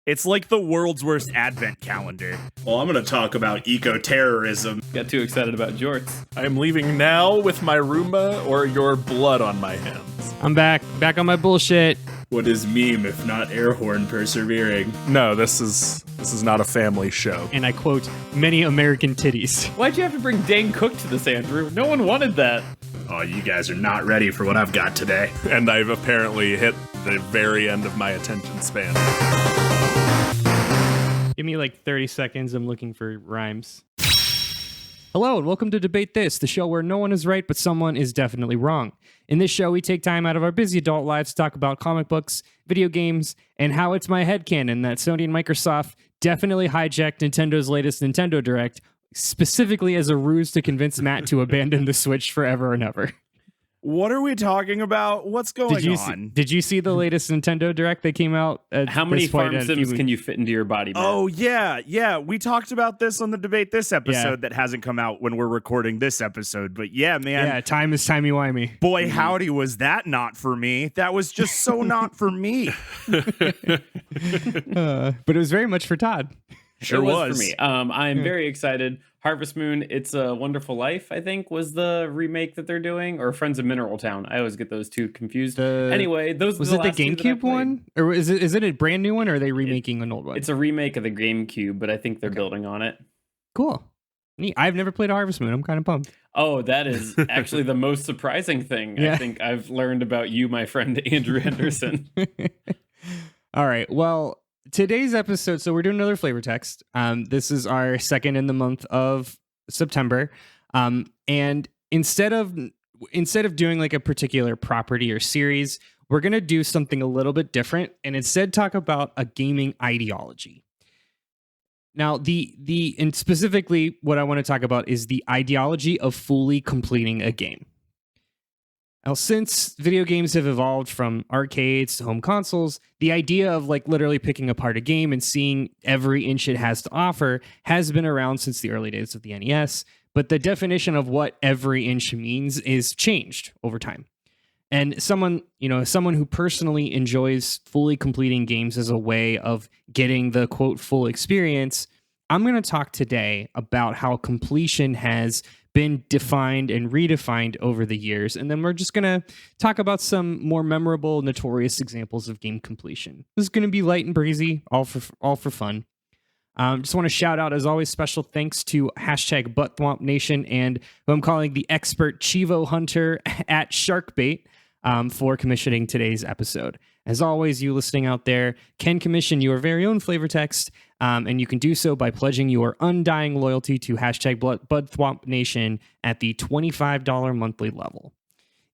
It's like the world's worst advent calendar. Well, I'm going to talk about eco-terrorism. Got too excited about jorts. I'm leaving now with my Roomba or your blood on my hands. I'm back on my bullshit. What is meme if not air horn persevering? No, this is not a family show. And I quote, many American titties. Why'd you have to bring Dane Cook to this, Andrew? No one wanted that. Oh, you guys are not ready for what I've got today. And I've apparently hit the very end of my attention span. Give me like 30 seconds. I'm looking for rhymes. Hello, and welcome to Debate This, the show where no one is right, but someone is definitely wrong. In this show, we take time out of our busy adult lives to talk about comic books, video games, and how it's my headcanon that Sony and Microsoft definitely hijacked Nintendo's latest Nintendo Direct, specifically as a ruse to convince Matt to abandon the Switch forever and ever. What are we talking about? What's going on? Did you see the latest Nintendo Direct that came out? How many farm sims can you fit into your body, Matt? Oh, yeah. We talked about this on the Debate This episode that hasn't come out when we're recording this epised. But yeah, man. Yeah, time is timey-wimey. Boy, howdy, was that not for me. That was just so not for me. But it was very much for Todd. Sure it was for me. I'm very excited. Harvest Moon, It's a Wonderful Life, I think, was the remake that they're doing, or Friends of Mineral Town. I always get those two confused. Anyway, those was it the GameCube one, or is it a brand new one, or are they remaking an old one? It's a remake of the GameCube, but I think they're building on it. Cool. Neat. I've never played Harvest Moon. I'm kind of pumped. Oh, that is actually the most surprising thing I think I've learned about you, my friend Andrew Henderson. All right. Well, today's episode, so we're doing another flavor text. This is our second in the month of September. And instead of doing like a particular property or series, we're going to do something a little bit different and instead talk about a gaming ideology. Now, and specifically what I want to talk about is the ideology of fully completing a game. Now, since video games have evolved from arcades to home consoles, the idea of like literally picking apart a game and seeing every inch it has to offer has been around since the early days of the NES, but the definition of what every inch means is changed over time. And someone who personally enjoys fully completing games as a way of getting the quote full experience, I'm going to talk today about how completion has been defined and redefined over the years, and then we're just going to talk about some more memorable, notorious examples of game completion. This is going to be light and breezy, all for fun. Just want to shout out, as always, special thanks to hashtag #ButtThwompNation and who I'm calling the expert Chivo Hunter at Sharkbait for commissioning today's episode. As always, you listening out there can commission your very own flavor text, and you can do so by pledging your undying loyalty to hashtag #ButtThwompNation at the $25 monthly level.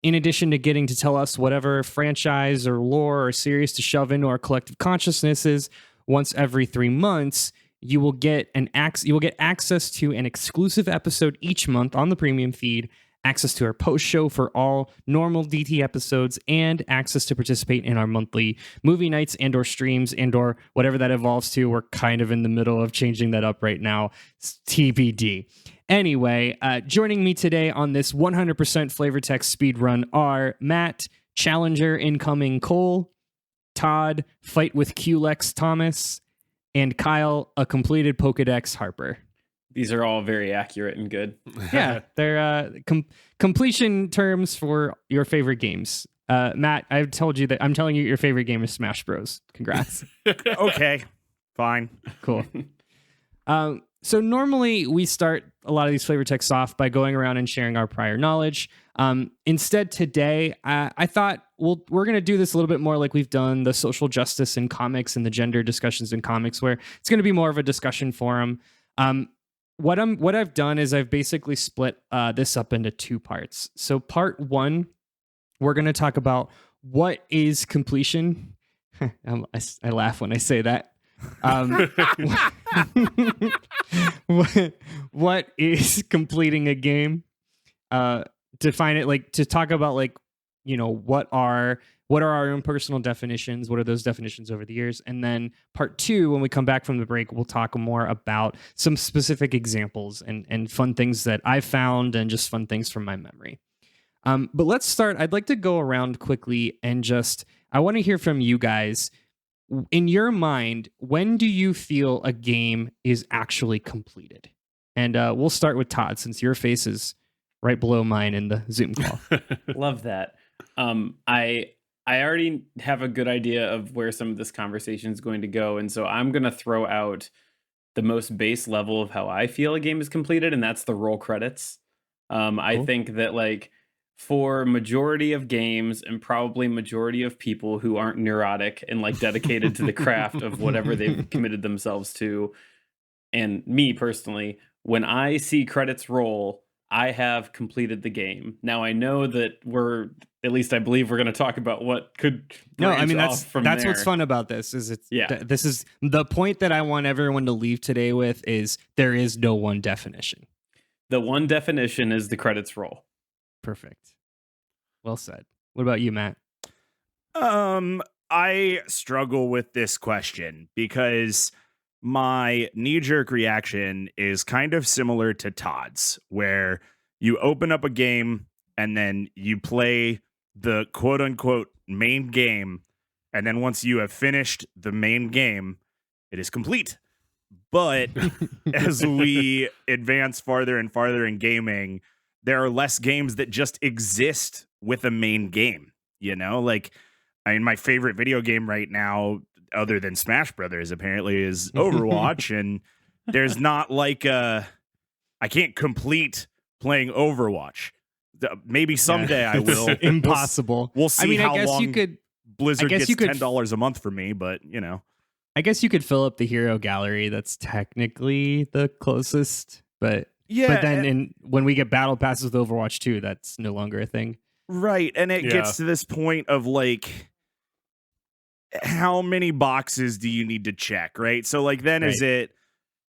In addition to getting to tell us whatever franchise or lore or series to shove into our collective consciousnesses once every 3 months, you will get access to an exclusive episode each month on the premium feed, access to our post show for all normal DT episodes, and access to participate in our monthly movie nights and or streams and or whatever that evolves to. We're kind of in the middle of changing that up right now. It's TBD. Anyway, joining me today on this 100% flavor text speed run are Matt, Challenger incoming Cole, Todd, Fight with QLex Thomas, and Kyle, a completed Pokedex Harper. These are all very accurate and good. Yeah, they're completion terms for your favorite games. Matt, I've told you that I'm telling you your favorite game is Smash Bros. Congrats. Okay, fine. Cool. So normally we start a lot of these flavor texts off by going around and sharing our prior knowledge. Instead today, I thought we're going to do this a little bit more like we've done the social justice in comics and the gender discussions in comics, where it's going to be more of a discussion forum. What I've done is I've basically split this up into two parts. So part one, we're going to talk about what is completion. I laugh when I say that. What is completing a game? Define it, like to talk about like, what are our own personal definitions? What are those definitions over the years? And then part two, when we come back from the break, we'll talk more about some specific examples and fun things that I found and just fun things from my memory. But let's start. I'd like to go around quickly and I want to hear from you guys. in your mind, when do you feel a game is actually completed? And we'll start with Todd, since your face is right below mine in the Zoom call. Love that. I already have a good idea of where some of this conversation is going to go, and so I'm going to throw out the most base level of how I feel a game is completed, and that's the roll credits. I Cool. think that like for majority of games and probably majority of people who aren't neurotic and like dedicated to the craft of whatever they've committed themselves to, and me personally, when I see credits roll, I have completed the game. Now I know that at least I believe we're going to talk about what could No, I branch mean off from that's there. what's fun about this is Yeah. this is the point that I want everyone to leave today with is there is no one definition. The one definition is the credits roll. Perfect. Well said. What about you, Matt? I struggle with this question because my knee-jerk reaction is kind of similar to Todd's, where you open up a game and then you play the quote-unquote main game, and then once you have finished the main game, it is complete. But as we advance farther and farther in gaming, there are less games that just exist with a main game, you know? Like, I mean, my favorite video game right now, other than Smash Brothers, apparently, is Overwatch. And there's not like I can't complete playing Overwatch. Maybe someday I will. Impossible. We'll see I mean, how I guess long you could. Blizzard guess gets you could- $10 a month for me, but you know. I guess you could fill up the hero gallery. That's technically the closest, but Yeah. But then when we get battle passes with Overwatch 2, that's no longer a thing. Right. And it gets to this point of like, how many boxes do you need to check? Right. So like, then is it,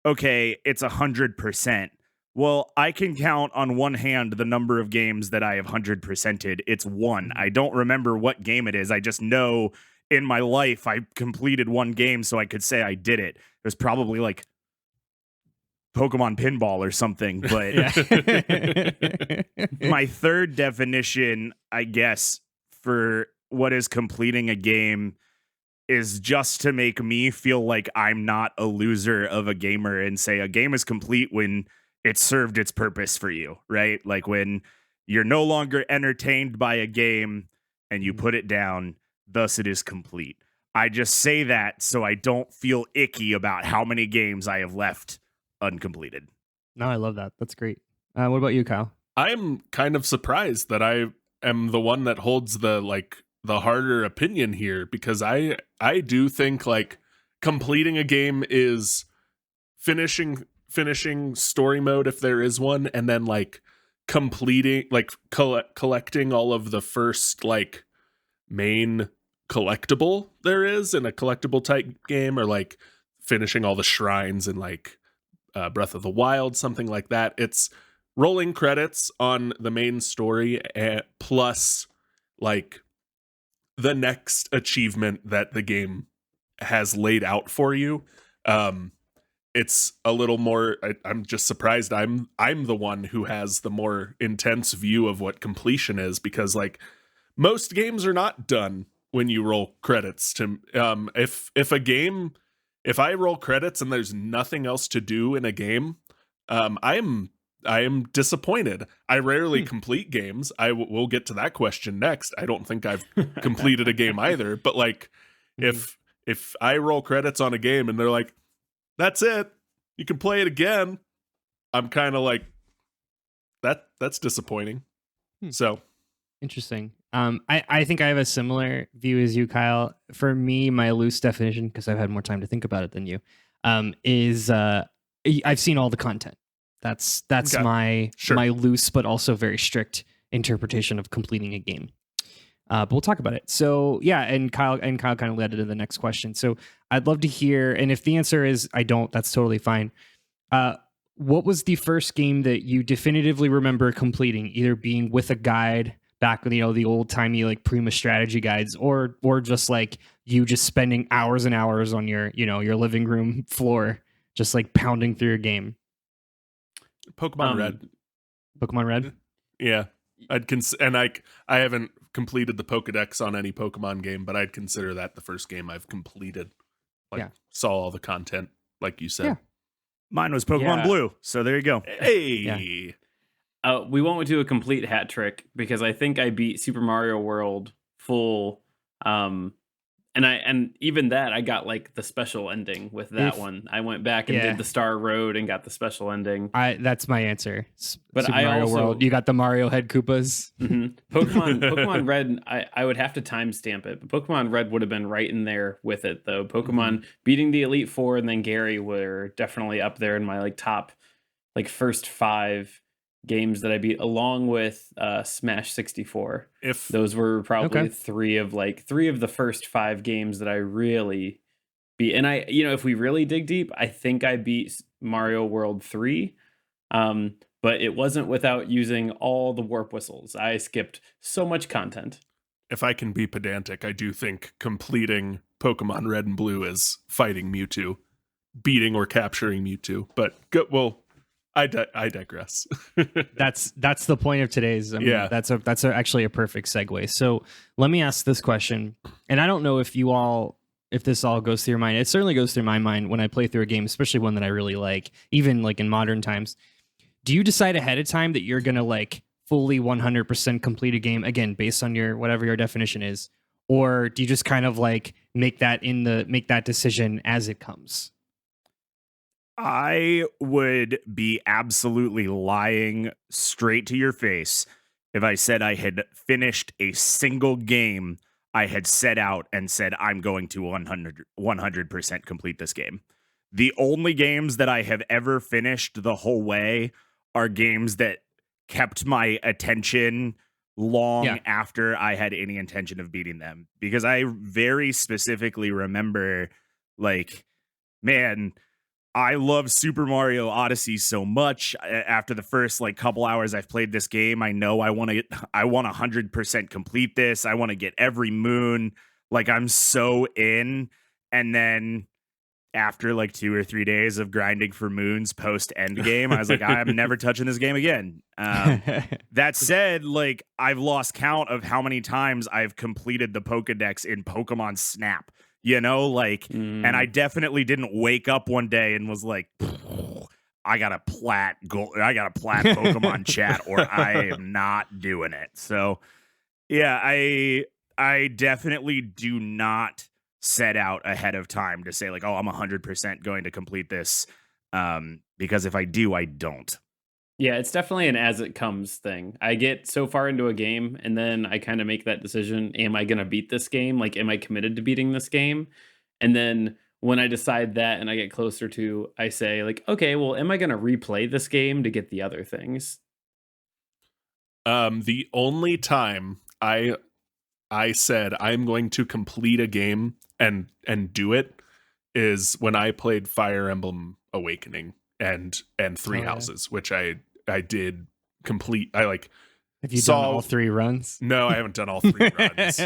okay, it's 100%. Well, I can count on one hand the number of games that I have 100%ed. It's one. I don't remember what game it is. I just know in my life I completed one game, so I could say I did it. It was probably like Pokemon Pinball or something. But my third definition, I guess, for what is completing a game is just to make me feel like I'm not a loser of a gamer and say a game is complete when it served its purpose for you, right? Like when you're no longer entertained by a game and you put it down, thus it is complete. I just say that so I don't feel icky about how many games I have left uncompleted. No, I love that. That's great. What about you, Kyle? I'm kind of surprised that I am the one that holds the harder opinion here, because I do think like completing a game is finishing story mode if there is one, and then like completing like collecting all of the first like main collectible there is in a collectible type game, or like finishing all the shrines in like Breath of the Wild, something like that. It's rolling credits on the main story plus like the next achievement that the game has laid out for you. It's a little more. I'm just surprised. I'm the one who has the more intense view of what completion is, because like most games are not done when you roll credits. If I roll credits and there's nothing else to do in a game, I am disappointed. I rarely complete games. We'll get to that question next. I don't think I've completed a game either. But like, if I roll credits on a game and they're like, "That's it, you can play it again," I'm kind of like, that's disappointing. So Interesting. I think I have a similar view as you, Kyle. For me, my loose definition, because I've had more time to think about it than you, is I've seen all the content. That's Okay. my loose but also very strict interpretation of completing a game. But we'll talk about it. So yeah, and Kyle kind of led into the next question. So I'd love to hear, and if the answer is I don't, that's totally fine. What was the first game that you definitively remember completing, either being with a guide back with, the old timey like Prima strategy guides, or just like you just spending hours and hours on your living room floor, just like pounding through a game? Pokemon Red. Pokemon Red. Yeah. I haven't completed the Pokedex on any Pokemon game, but I'd consider that the first game I've completed. Like, saw all the content, like you said. Yeah. Mine was Pokemon Blue, so there you go. Hey. We won't do a complete hat trick because I think I beat Super Mario World full. And even that I got like the special ending with that one. I went back and did the Star Road and got the special ending. That's my answer. But Super I Mario also World. You got the Mario head Koopas. Pokemon Red. I would have to timestamp it, but Pokemon Red would have been right in there with it though. Pokemon beating the Elite Four and then Gary were definitely up there in my like top like first 5 games that I beat, along with Smash 64. If those were probably 3 of the first 5 games that I really beat. And I, if we really dig deep, I think I beat Mario World 3. But it wasn't without using all the warp whistles. I skipped so much content. If I can be pedantic, I do think completing Pokemon Red and Blue is fighting Mewtwo, beating or capturing Mewtwo. But I digress. That's the point of today's. That's actually a perfect segue. So let me ask this question, and I don't know if this all goes through your mind. It certainly goes through my mind when I play through a game, especially one that I really like, even like in modern times. Do you decide ahead of time that you're gonna like fully 100% complete a game again based on your whatever your definition is, or do you just kind of like make that decision as it comes? I would be absolutely lying straight to your face if I said I had finished a single game I had set out and said I'm going to 100% complete this game. The only games that I have ever finished the whole way are games that kept my attention long after I had any intention of beating them. Because I very specifically remember, like, man, I love Super Mario Odyssey so much. After the first like couple hours I've played this game, I know I want 100% complete this. I want to get every moon. Like, I'm so in. And then after like 2 or 3 days of grinding for moons post end game, I was like, I'm never touching this game again. That said, like, I've lost count of how many times I've completed the Pokedex in Pokemon Snap. And I definitely didn't wake up one day and was like, I got a plat Pokemon chat, or I am not doing it. So yeah, I definitely do not set out ahead of time to say like, oh, I'm 100% going to complete this. Because if I do, I don't. Yeah, it's definitely an as it comes thing. I get so far into a game and then I kind of make that decision. Am I going to beat this game? Like, am I committed to beating this game? And then when I decide that and I get closer to, I say like, okay, well, am I going to replay this game to get the other things? The only time I said I'm going to complete a game and do it is when I played Fire Emblem Awakening and Three Houses, which I did complete. I like. Have you done all 3 runs? No, I haven't done all 3 runs.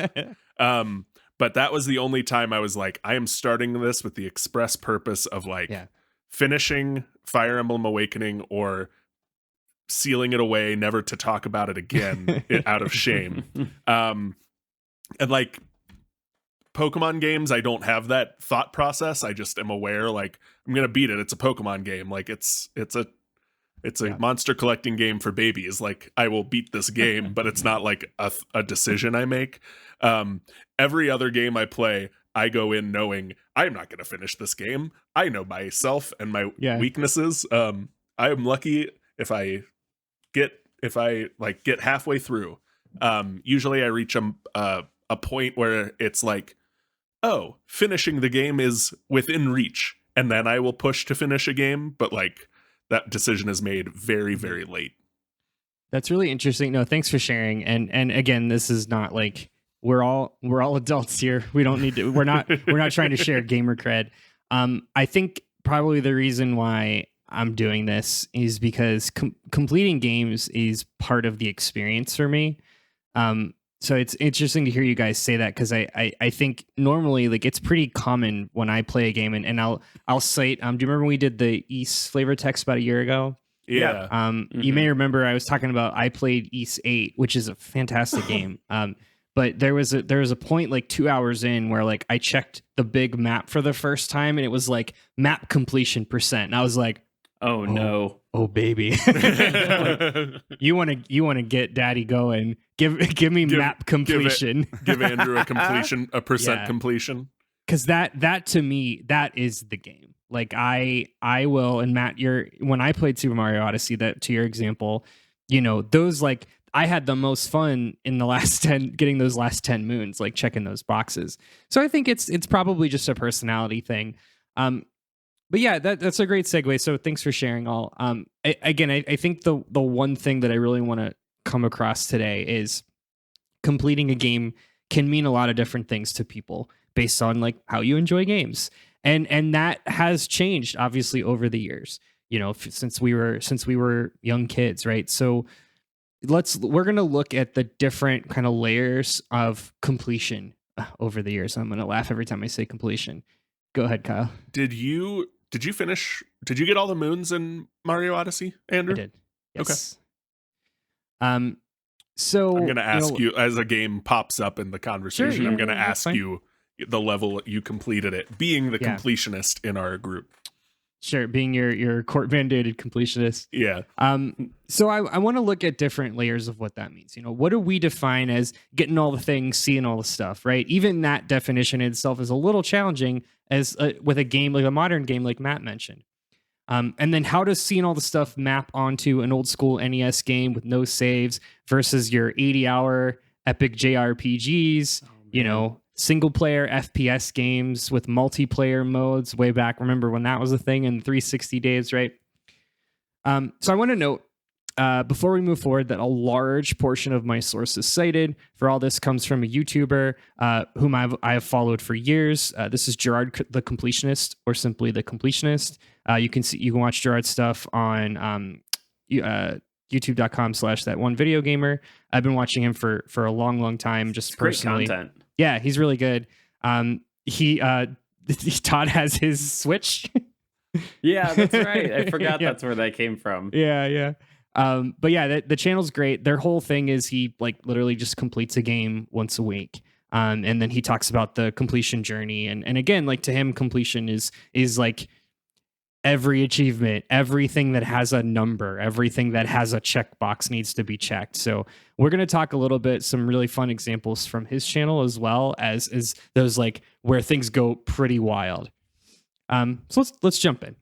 But that was the only time I was like, I am starting this with the express purpose of like finishing Fire Emblem Awakening or sealing it away, never to talk about it again out of shame. And like Pokemon games, I don't have that thought process. I just am aware, like, I'm gonna beat it. It's a Pokemon game. Like, it's a monster collecting game for babies. Like, I will beat this game, but it's not like a decision I make. Every other game I play, I go in knowing I'm not gonna finish this game. I know myself and my weaknesses. I am lucky if I get halfway through. Usually I reach a point where it's like, oh, finishing the game is within reach, and then I will push to finish a game, but like that decision is made very, very late. That's really interesting. No, thanks for sharing. And again, this is not like we're all adults here. We don't need to. We're not trying to share gamer cred. I think probably the reason why I'm doing this is because completing games is part of the experience for me. So it's interesting to hear you guys say that, because I think normally like it's pretty common when I play a game and I'll cite. Do you remember when we did the Ys flavor text about a year ago? Yeah. You may remember I was talking about I played Ys 8, which is a fantastic game. But there was a point like 2 hours in where like I checked the big map for the first time and it was like map completion %. And I was like, Oh no. oh baby. You want to get daddy going. Give me map completion. Give Andrew a completion, a percent Yeah. completion. Cause that to me, that is the game. Like I will, and Matt, when I played Super Mario Odyssey, that to your example, you know, those like I had the most fun in the last 10, getting those last 10 moons, like checking those boxes. So I think it's probably just a personality thing. But yeah, that's a great segue. So thanks for sharing all. I think the one thing that I really want to come across today is completing a game can mean a lot of different things to people based on like how you enjoy games. And that has changed obviously over the years, you know, since we were young kids, right? So we're going to look at the different kind of layers of completion over the years. I'm going to laugh every time I say completion. Go ahead, Kyle. Did you get all the moons in Mario Odyssey, Andrew? I did. Yes. Okay. So I'm going to ask you as a game pops up in the conversation. Sure, I'm going to yeah, ask you the level you completed it, being the completionist in our group. Sure, being your court mandated completionist. Yeah. So I want to look at different layers of what that means. You know, what do we define as getting all the things, seeing all the stuff, right? Even that definition in itself is a little challenging as with a game like a modern game like Matt mentioned. And then how does seeing all the stuff map onto an old school NES game with no saves versus your 80-hour epic JRPGs, you know, single player FPS games with multiplayer modes way back. Remember when that was a thing in 360 days, right? So I want to note before we move forward that a large portion of my sources cited for all this comes from a YouTuber whom I have followed for years. This is Gerard the Completionist, or simply the Completionist. You can watch Gerard's stuff on youtube.com/that1videogamer. I've been watching him for a long time, just It's personally. great content. Yeah, he's really good. Todd has his Switch. Yeah, that's right. I forgot that's where that came from. Yeah. But yeah, the channel's great. Their whole thing is he like literally just completes a game once a week. And then he talks about the completion journey. And again, like to him, completion is like every achievement, everything that has a number, everything that has a checkbox needs to be checked. So we're going to talk a little bit, some really fun examples from his channel, as well as those like where things go pretty wild. So let's jump in.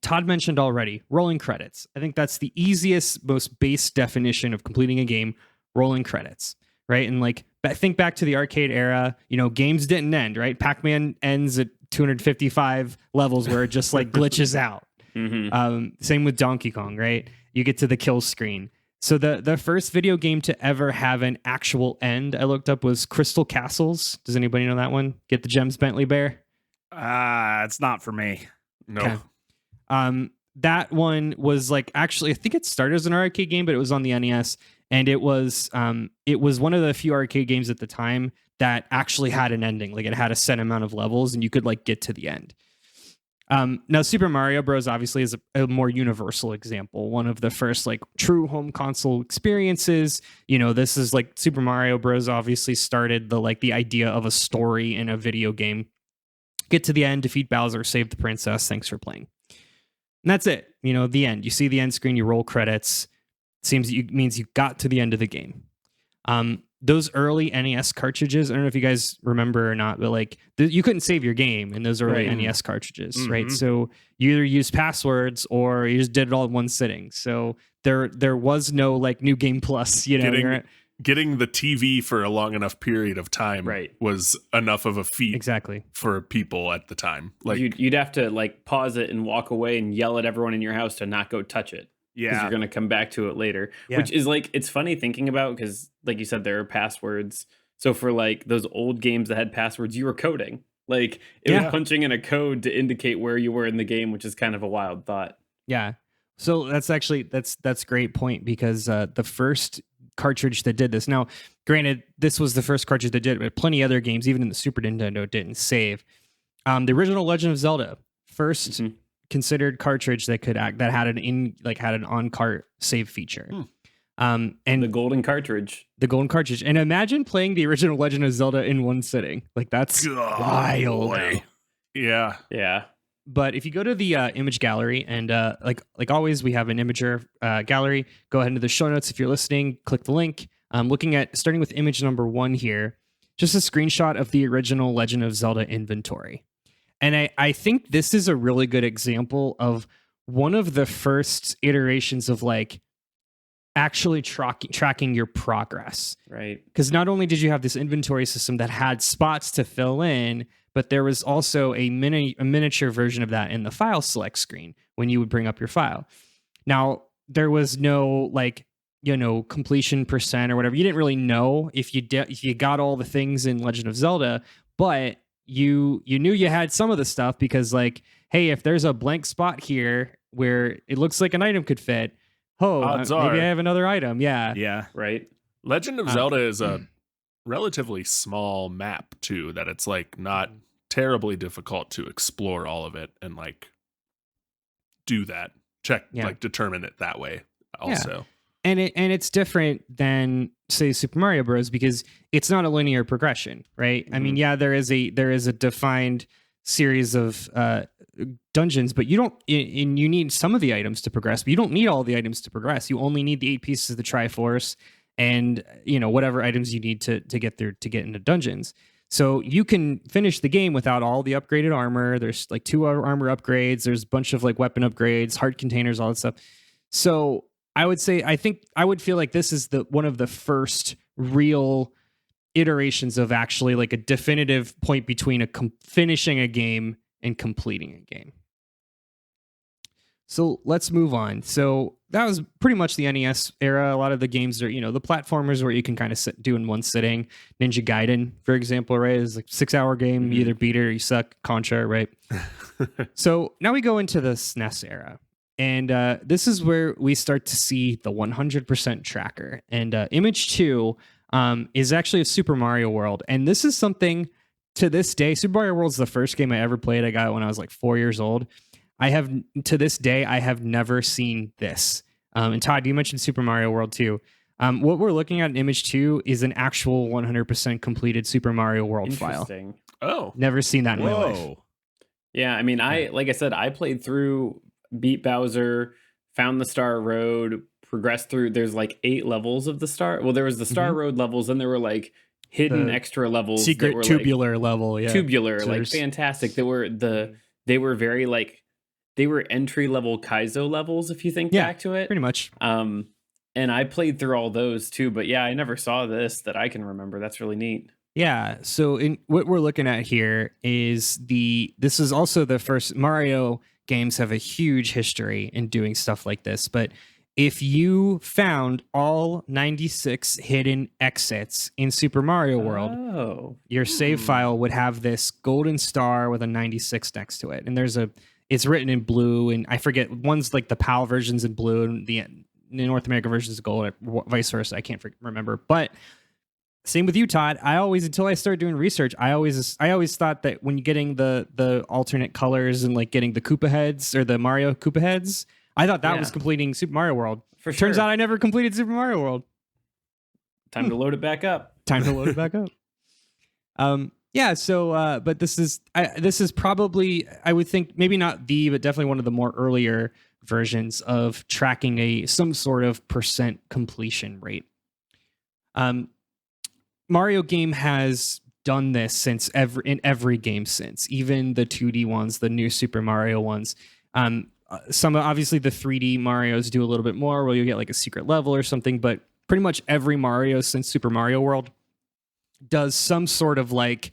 Todd mentioned already rolling credits. I think that's the easiest, most base definition of completing a game, rolling credits, right? And like think back to the arcade era, you know, games didn't end, right? Pac-Man ends at 255 levels where it just like glitches out. Mm-hmm. Same with Donkey Kong, right? You get to the kill screen. So the first video game to ever have an actual end I looked up was Crystal Castles. Does anybody know that one? Get the gems, Bentley Bear? It's not for me. No. Okay. That one was like, actually, I think it started as an arcade game, but it was on the NES, and it was one of the few arcade games at the time that actually had an ending. Like it had a set amount of levels, and you could like get to the end. Now, Super Mario Bros. Obviously is a more universal example. One of the first like true home console experiences. You know, this is like Super Mario Bros. Obviously started the idea of a story in a video game. Get to the end, defeat Bowser, save the princess. Thanks for playing. And that's it. You know, the end. You see the end screen, you roll credits. Means you got to the end of the game. Those early NES cartridges, I don't know if you guys remember or not, but like you couldn't save your game in those early NES cartridges, right? So you either used passwords or you just did it all in one sitting. So there was no like New Game Plus, you know. Getting the TV for a long enough period of time Right. was enough of a feat Exactly. for people at the time. Like You'd have to like pause it and walk away and yell at everyone in your house to not go touch it. Because Yeah. you're going to come back to it later. Yeah. Which is like, it's funny thinking about, because like you said, there are passwords. So for like those old games that had passwords, you were coding. Like it was punching in a code to indicate where you were in the game, which is kind of a wild thought. Yeah. So that's actually that's a great point, because the first cartridge that did this. Now, granted, this was the first cartridge that did it, but plenty of other games, even in the Super Nintendo, didn't save. The original Legend of Zelda, first considered cartridge that had an on-cart save feature. And The golden cartridge. the golden cartridge. And imagine playing the original Legend of Zelda in one sitting. Like that's wild. boy. Yeah. Yeah. But if you go to the image gallery and like always, we have an imager gallery. Go ahead into the show notes if you're listening. Click the link. Looking at starting with image number 1 here, just a screenshot of the original Legend of Zelda inventory. And I think this is a really good example of one of the first iterations of like actually tracking your progress. Right. Because not only did you have this inventory system that had spots to fill in, but there was also a miniature version of that in the file select screen when you would bring up your file. Now, there was no like, completion percent or whatever. You didn't really know if you got all the things in Legend of Zelda, but you knew you had some of the stuff because like, hey, if there's a blank spot here where it looks like an item could fit, Odds maybe are. I have another item. Yeah. Yeah. Right. Legend of Zelda is a relatively small map too, that it's like not terribly difficult to explore all of it and like do that. Like determine it that way also. And it's different than say Super Mario Bros. Because it's not a linear progression, right? I mean, yeah, there is a defined series of dungeons, but you need some of the items to progress, but you don't need all the items to progress. You only need the 8 pieces of the Triforce and whatever items you need to get into dungeons. So you can finish the game without all the upgraded armor. There's like 2 armor upgrades. There's a bunch of like weapon upgrades, heart containers, all that stuff. So I would feel like this is one of the first real iterations of actually like a definitive point between finishing a game and completing a game. So let's move on. So that was pretty much the NES era. A lot of the games are, the platformers where you can kind of do in one sitting. Ninja Gaiden, for example, right, is like a 6-hour game. You either beat it or you suck. Contra, right? So now we go into the SNES era. And this is where we start to see the 100% tracker. And image 2 is actually a Super Mario World. And this is something to this day. Super Mario World is the first game I ever played. I got it when I was like 4 years old. To this day, I have never seen this. And Todd, you mentioned Super Mario World too. What we're looking at in image 2 is an actual 100% completed Super Mario World file. Interesting. Oh. Never seen that in my life. Yeah, I mean, like I said, I played through, beat Bowser, found the Star Road, progressed through. There's like 8 levels of the Star. Well, there was the Star Road levels, then there were like hidden extra levels, secret that were tubular like, level, yeah, tubular, so like fantastic. They were very like they were entry level Kaizo levels if you think back to it, pretty much. And I played through all those too, but yeah, I never saw this that I can remember. That's really neat. Yeah, so what we're looking at here is this is also the first Mario games have a huge history in doing stuff like this, but if you found all 96 hidden exits in Super Mario World, your save file would have this golden star with a 96 next to it. And it's written in blue, and I forget, one's like the PAL version's in blue and the North American version is gold, or vice versa. I can't remember. But same with you, Todd. Until I started doing research, I always thought that when you're getting the alternate colors and like getting the Koopa heads or the Mario Koopa heads, I thought that was completing Super Mario World. Turns out I never completed Super Mario World. Time to load it back up. Yeah. So, but this is probably, I would think, maybe not but definitely one of the more earlier versions of tracking some sort of percent completion rate. Mario game has done this in every game since, even the 2D ones, the new Super Mario ones. Some obviously the 3D Marios do a little bit more, where you get like a secret level or something, but pretty much every Mario since Super Mario World does some sort of like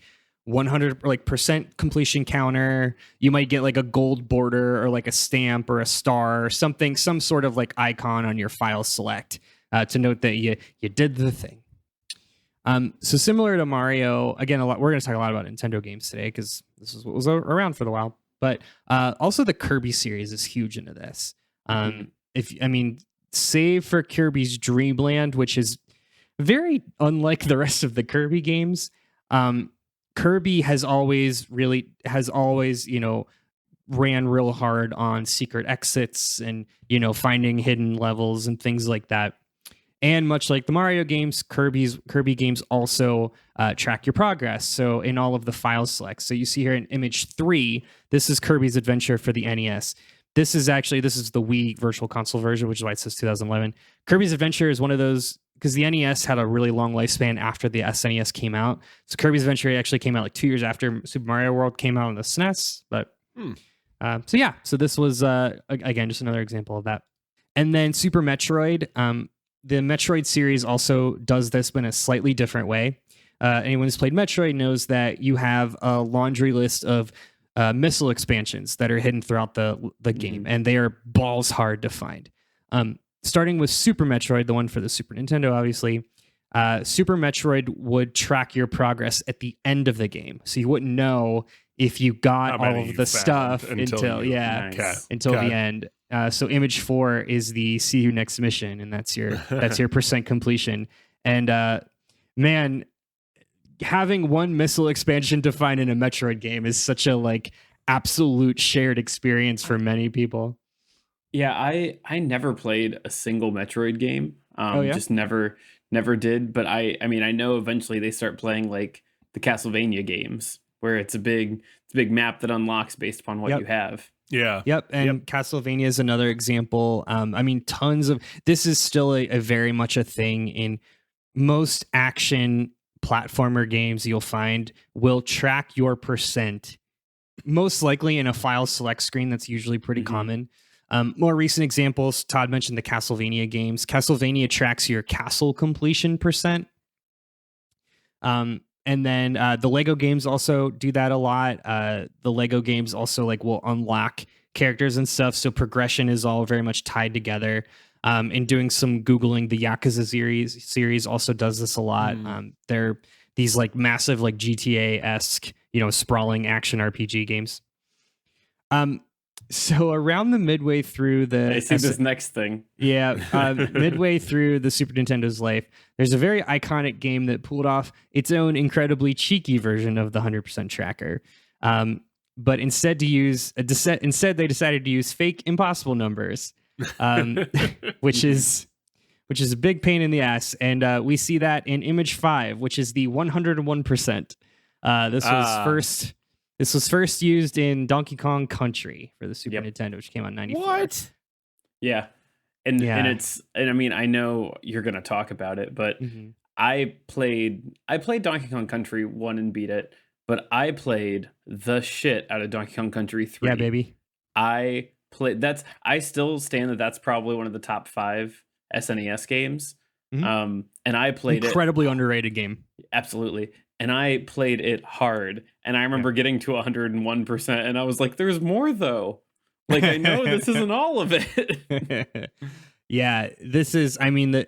100% completion counter. You might get like a gold border or like a stamp or a star or something, some sort of like icon on your file select to note that you did the thing. So similar to Mario, again, we're going to talk a lot about Nintendo games today because this is what was around for a while. But also the Kirby series is huge into this. Save for Kirby's Dream Land, which is very unlike the rest of the Kirby games. Kirby has always, ran real hard on secret exits and, finding hidden levels and things like that. And much like the Mario games, Kirby games also track your progress. So in all of the file selects. So you see here in image 3, this is Kirby's Adventure for the NES. This is the Wii Virtual Console version, which is why it says 2011. Kirby's Adventure is one of those, because the NES had a really long lifespan after the SNES came out. So Kirby's Adventure actually came out like 2 years after Super Mario World came out on the SNES. But so this was again just another example of that. And then Super Metroid. The Metroid series also does this, but in a slightly different way. Anyone who's played Metroid knows that you have a laundry list of missile expansions that are hidden throughout the game, and they are balls hard to find. Starting with Super Metroid, the one for the Super Nintendo, obviously, Super Metroid would track your progress at the end of the game, so you wouldn't know if you got all of the stuff until the end. So image 4 is the see you next mission, and that's your percent completion. And man, having one missile expansion to find in a Metroid game is such a absolute shared experience for many people. Yeah, I never played a single Metroid game. Just never did. But I mean, I know eventually they start playing like the Castlevania games, where it's a big map that unlocks based upon what you have. Yeah. Yep. And Castlevania is another example. I mean, tons of this is still a very much a thing in most action platformer games. You'll find will track your percent, most likely in a file select screen. That's usually pretty common. More recent examples, Todd mentioned the Castlevania games. Castlevania tracks your castle completion percent. And then the Lego games also do that a lot. The Lego games also will unlock characters and stuff. So progression is all very much tied together. In doing some Googling, the Yakuza series also does this a lot. They're these massive GTA-esque, sprawling action RPG games. So around the midway through I see this next thing. Yeah, midway through the Super Nintendo's life, there's a very iconic game that pulled off its own incredibly cheeky version of the 100% tracker. But instead they decided to use fake impossible numbers, which is a big pain in the ass. And we see that in image 5, which is the 101%. This was first used in Donkey Kong Country for the Super Nintendo, which came out in 94. What? Yeah. And I mean, I know you're going to talk about it, but I played Donkey Kong Country 1 and beat it, but I played the shit out of Donkey Kong Country 3. Yeah, baby. I still stand that that's probably one of the top 5 SNES games. And I played incredibly underrated game. Absolutely. And I played it hard. And I remember getting to 101%. And I was like, there's more, though. I know this isn't all of it. Yeah, this is, I mean,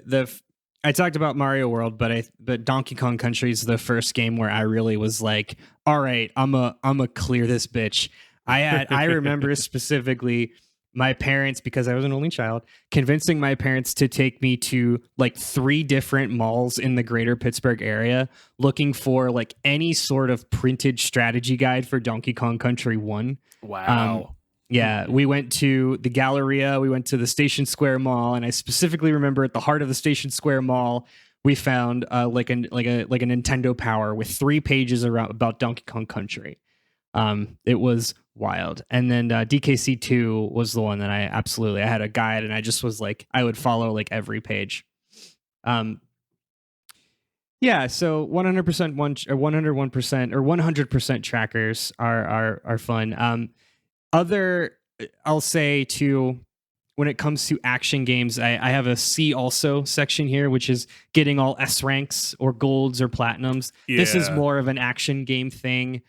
I talked about Mario World, but Donkey Kong Country is the first game where I really was like, all right, I'm a clear this bitch. I remember specifically my parents, because I was an only child, convincing my parents to take me to 3 different malls in the greater Pittsburgh area looking for any sort of printed strategy guide for Donkey Kong Country 1. Wow. Yeah, we went to the Galleria, we went to the Station Square Mall, and I specifically remember at the heart of the Station Square Mall, we found a Nintendo Power with 3 pages about Donkey Kong Country. It was wild. And then DKC 2 was the one that I had a guide, and I just was I would follow every page. Yeah, so 100% 101% or 100% trackers are fun. I'll say too, when it comes to action games, I have a C also section here, which is getting all S ranks or golds or platinums. Yeah. This is more of an action game thing.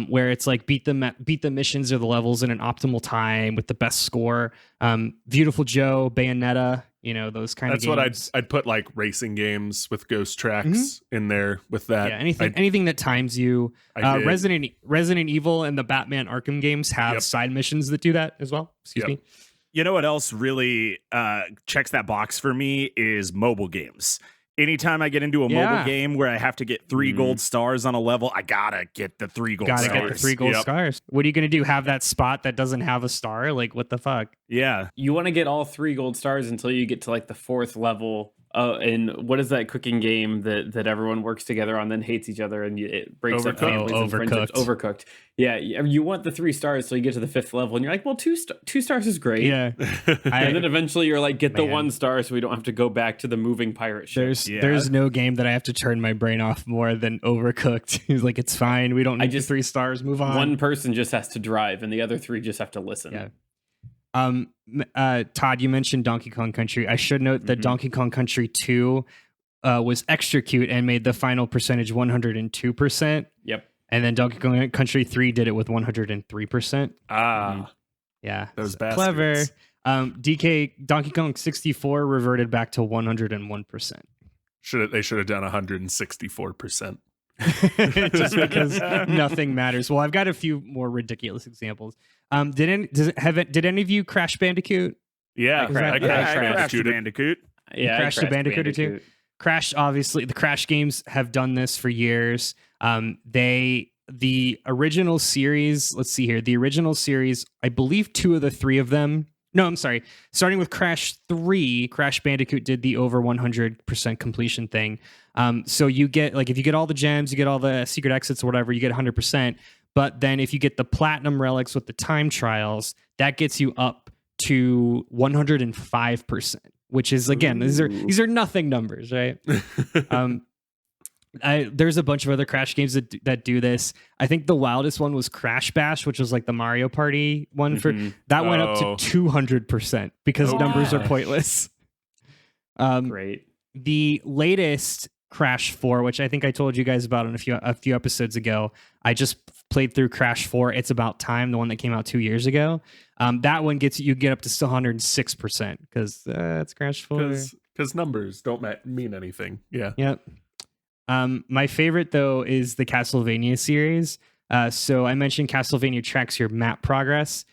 Where it's beat the missions or the levels in an optimal time with the best score. Beautiful Joe, Bayonetta, those kind of games. That's what I'd put racing games with ghost tracks in there with that. Yeah, anything that times you. Resident Evil and the Batman Arkham games have side missions that do that as well. Excuse me. You know what else really checks that box for me is mobile games. Anytime I get into a mobile game where I have to get 3 gold stars on a level, I gotta get the 3 gold stars. Gotta get the 3 gold stars. What are you gonna do? Have that spot that doesn't have a star? What the fuck? Yeah. You want to get all 3 gold stars until you get to the 4th level and what is that cooking game that everyone works together on, then hates each other, and it breaks up Overcooked. families and friendships? Overcooked. Overcooked. Yeah, you want the 3 stars, so you get to the 5th level, and you're like, well, 2 stars is great. Yeah. And then eventually you're like, get the Man. 1 star, so we don't have to go back to the moving pirate ship. There's no game that I have to turn my brain off more than Overcooked. He's like, it's fine. We don't need just 3 stars. Move on. One person just has to drive, and the other 3 just have to listen. Yeah. Todd, you mentioned Donkey Kong Country. I should note that Donkey Kong Country 2 was extra cute and made the final percentage 102%. Yep. And then Donkey Kong Country 3 did it with 103%. Yeah. Those Clever. bastards. Donkey Kong 64 reverted back to 101%. They should have done 164%. Just because nothing matters. Well, I've got a few more ridiculous examples. Did any of you Crash Bandicoot? Yeah, I I Crash crashed Bandicoot. Yeah, Crashed a Bandicoot or two? Crash, obviously, the Crash games have done this for years. The original series, let's see here. The original series, I believe 2 of the 3 of them. No, I'm sorry. Starting with Crash 3, Crash Bandicoot did the over 100% completion thing. So you get, like, if you get all the gems, you get all the secret exits or whatever, you get 100%. But then if you get the platinum relics with the time trials, that gets you up to 105%, which is, again, these are nothing numbers, right? There's a bunch of other Crash games that do this. I think the wildest one was Crash Bash, which was like the Mario Party one. That went up to 200% because numbers are pointless. Great. The latest Crash 4, which I think I told you guys about in a few episodes ago. I just played through Crash 4. It's About Time, the one that came out 2 years ago. That one you get up to still 106% because it's Crash 4. Because numbers don't mean anything. Yeah. Yep. My favorite, though, is the Castlevania series. So I mentioned Castlevania tracks your map progress.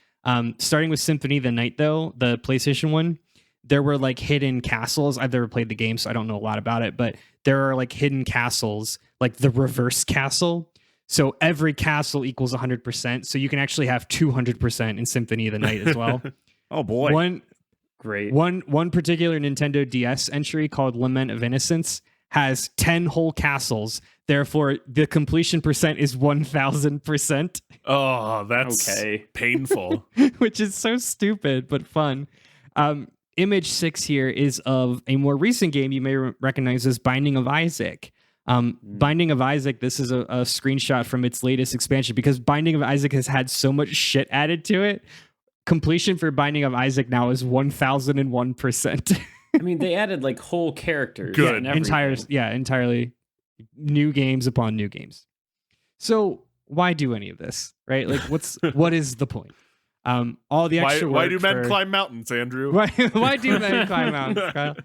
Starting with Symphony of the Night, though, the PlayStation one, there were like hidden castles. I've never played the game, so I don't know a lot about it, but there are like hidden castles, like the reverse castle. So every castle equals 100%. So you can actually have 200% in Symphony of the Night as well. Oh boy. One particular Nintendo DS entry called Lament of Innocence has 10 whole castles. Therefore, the completion percent is 1,000%. Oh, that's painful. Which is so stupid, but fun. Image 6 here is of a more recent game you may recognize as Binding of Isaac. Binding of Isaac, this is a screenshot from its latest expansion because Binding of Isaac has had so much shit added to it. Completion for Binding of Isaac now is 1,001%. I mean, they added like whole characters. Good. Entirely new games upon new games. So why do any of this, right? Like, what is the point? All the extra work. Why do men climb mountains, Andrew? Why do men climb mountains, Kyle?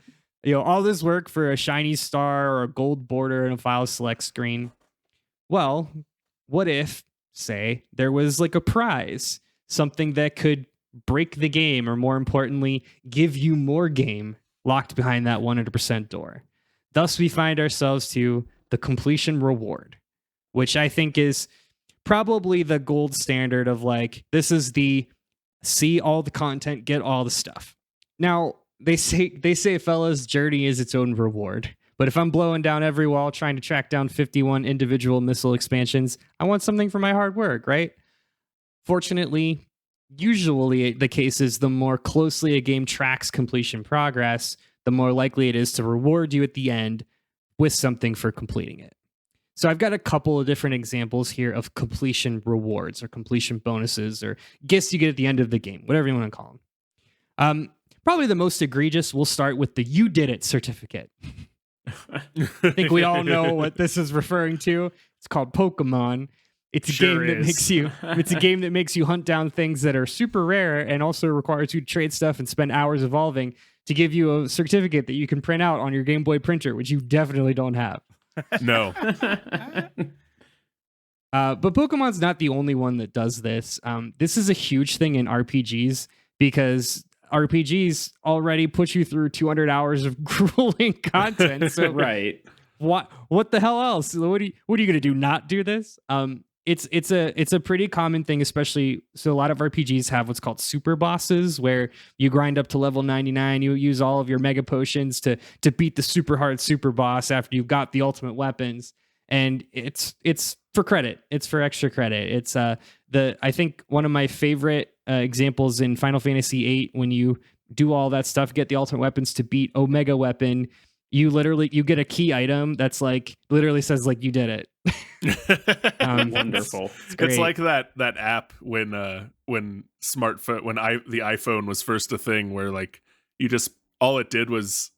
All this work for a shiny star or a gold border and a file select screen. Well, what if, say, there was like a prize, something that could break the game, or more importantly, give you more game locked behind that 100% door. Thus, we find ourselves to the completion reward, which I think is probably the gold standard of like, this is the see all the content, get all the stuff. Now, they say fellas, journey is its own reward. But if I'm blowing down every wall trying to track down 51 individual missile expansions, I want something for my hard work, right? Fortunately, usually the case is the more closely a game tracks completion progress, the more likely it is to reward you at the end with something for completing it. So I've got a couple of different examples here of completion rewards or completion bonuses or gifts you get at the end of the game, whatever you want to call them. Probably the most egregious, we'll start with the You Did It certificate. I think we all know what this is referring to. It's called Pokemon. It's a game that makes you hunt down things that are super rare and also requires you to trade stuff and spend hours evolving to give you a certificate that you can print out on your Game Boy printer, which you definitely don't have. No. But Pokemon's not the only one that does this. This is a huge thing in RPGs because RPGs already put you through 200 hours of grueling content. So right. What the hell else? What are you going to do? Not do this? it's a pretty common thing, especially so a lot of RPGs have what's called super bosses, where you grind up to level 99, you use all of your mega potions to beat the super hard super boss after you've got the ultimate weapons. And it's for credit. It's for extra credit. It's I think one of my favorite examples in Final Fantasy VIII, when you do all that stuff, get the ultimate weapons to beat Omega Weapon, you get a key item that's like literally says like you did it. Wonderful. It's like that app when the iPhone was first a thing, where like you just all it did was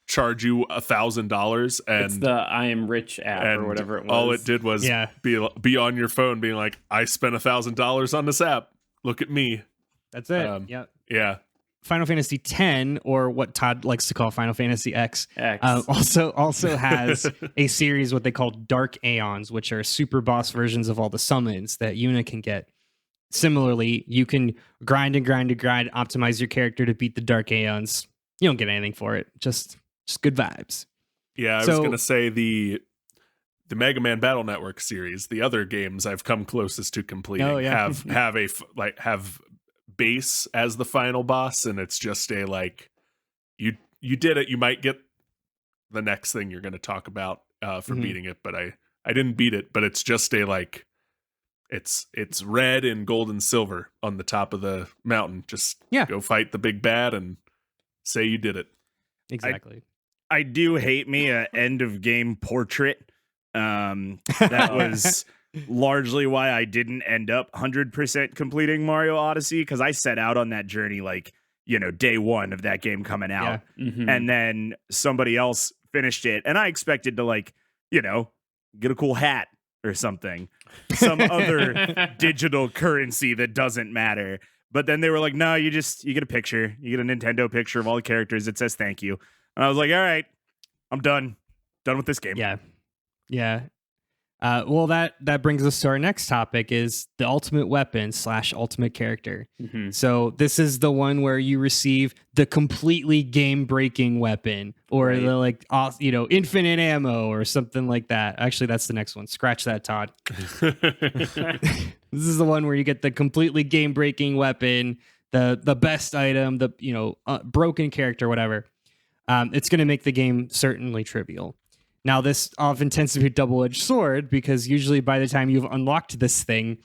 charge you $1,000, and it's the I Am Rich app or whatever it was. All it did was be on your phone being like, I spent $1,000 on this app. Look at me. That's it. Yeah. Final Fantasy X, or what Todd likes to call Final Fantasy X. Also has a series what they call Dark Aeons, which are super boss versions of all the summons that Yuna can get. Similarly, you can grind, optimize your character to beat the Dark Aeons. You don't get anything for it. Just good vibes. Yeah, I was going to say the Mega Man Battle Network series, the other games I've come closest to completing have base as the final boss, and it's just a like you did it, you might get the next thing you're going to talk about for beating it, but I didn't beat it, but it's just a like it's red and gold and silver on the top of the mountain. Just go fight the big bad and say you did it. Exactly. I do hate me a end of game portrait. That was largely why I didn't end up 100% completing Mario Odyssey, because I set out on that journey like, day one of that game coming out. Yeah. Mm-hmm. And then somebody else finished it, and I expected to like, get a cool hat or something, some other digital currency that doesn't matter. But then they were like, no, you get a picture, you get a Nintendo picture of all the characters. It says thank you. And I was like, all right, I'm done with this game. Yeah. Well, that brings us to our next topic, is the ultimate weapon / ultimate character. Mm-hmm. So this is the one where you receive the completely game-breaking weapon, or the like, infinite ammo or something like that. Actually, that's the next one. Scratch that, Todd. This is the one where you get the completely game-breaking weapon, the best item, the broken character, whatever. It's going to make the game certainly trivial. Now, this often tends to be a double-edged sword, because usually by the time you've unlocked this thing,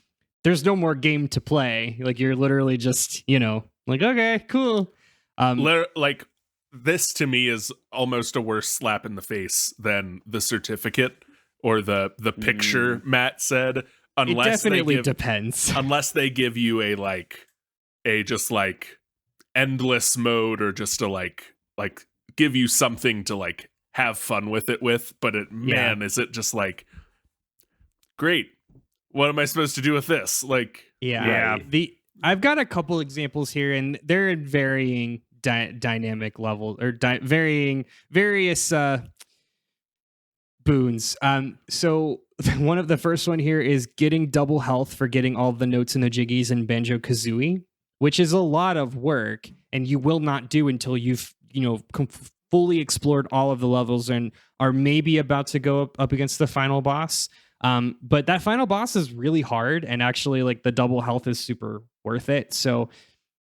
there's no more game to play. Like, you're literally just, like, okay, cool. Like, this to me is almost a worse slap in the face than the certificate or the picture Matt said. Unless it definitely depends. Unless they give you a just like endless mode, or just to like give you something to like have fun with it with, but is it just like, great, what am I supposed to do with this? Like, I've got a couple examples here, and they're in varying dynamic levels, or varying various boons. So one of the first one here is getting double health for getting all the notes in the jiggies in Banjo-Kazooie, which is a lot of work, and you will not do until you've fully explored all of the levels and are maybe about to go up against the final boss. But that final boss is really hard, and actually like the double health is super worth it. So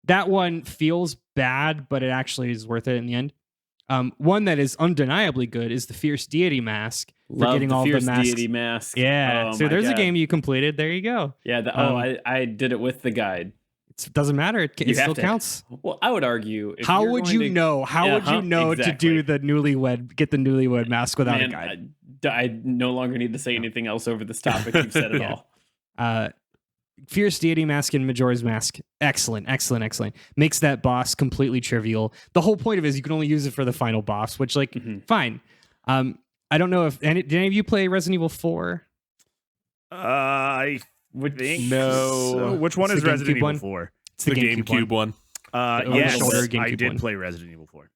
that one feels bad, but it actually is worth it in the end. One that is undeniably good is the Fierce Deity Mask. Love getting the all Fierce the masks. Deity Mask. Yeah. Oh, so there's God. a game you completed. There you go. Yeah. I did it with the guide. It doesn't matter. It still counts. Well, I would argue. How would you know to do the get the newlywed mask without a guide? I no longer need to say anything else over this topic. You've said it all. Fierce Deity Mask and Majora's Mask. Excellent. Makes that boss completely trivial. The whole point of it is you can only use it for the final boss, which fine. I don't know if did any of you play Resident Evil 4? I think no. So. Which one is Resident Evil 4? It's the GameCube one. Yes, I did one. play Resident Evil 4.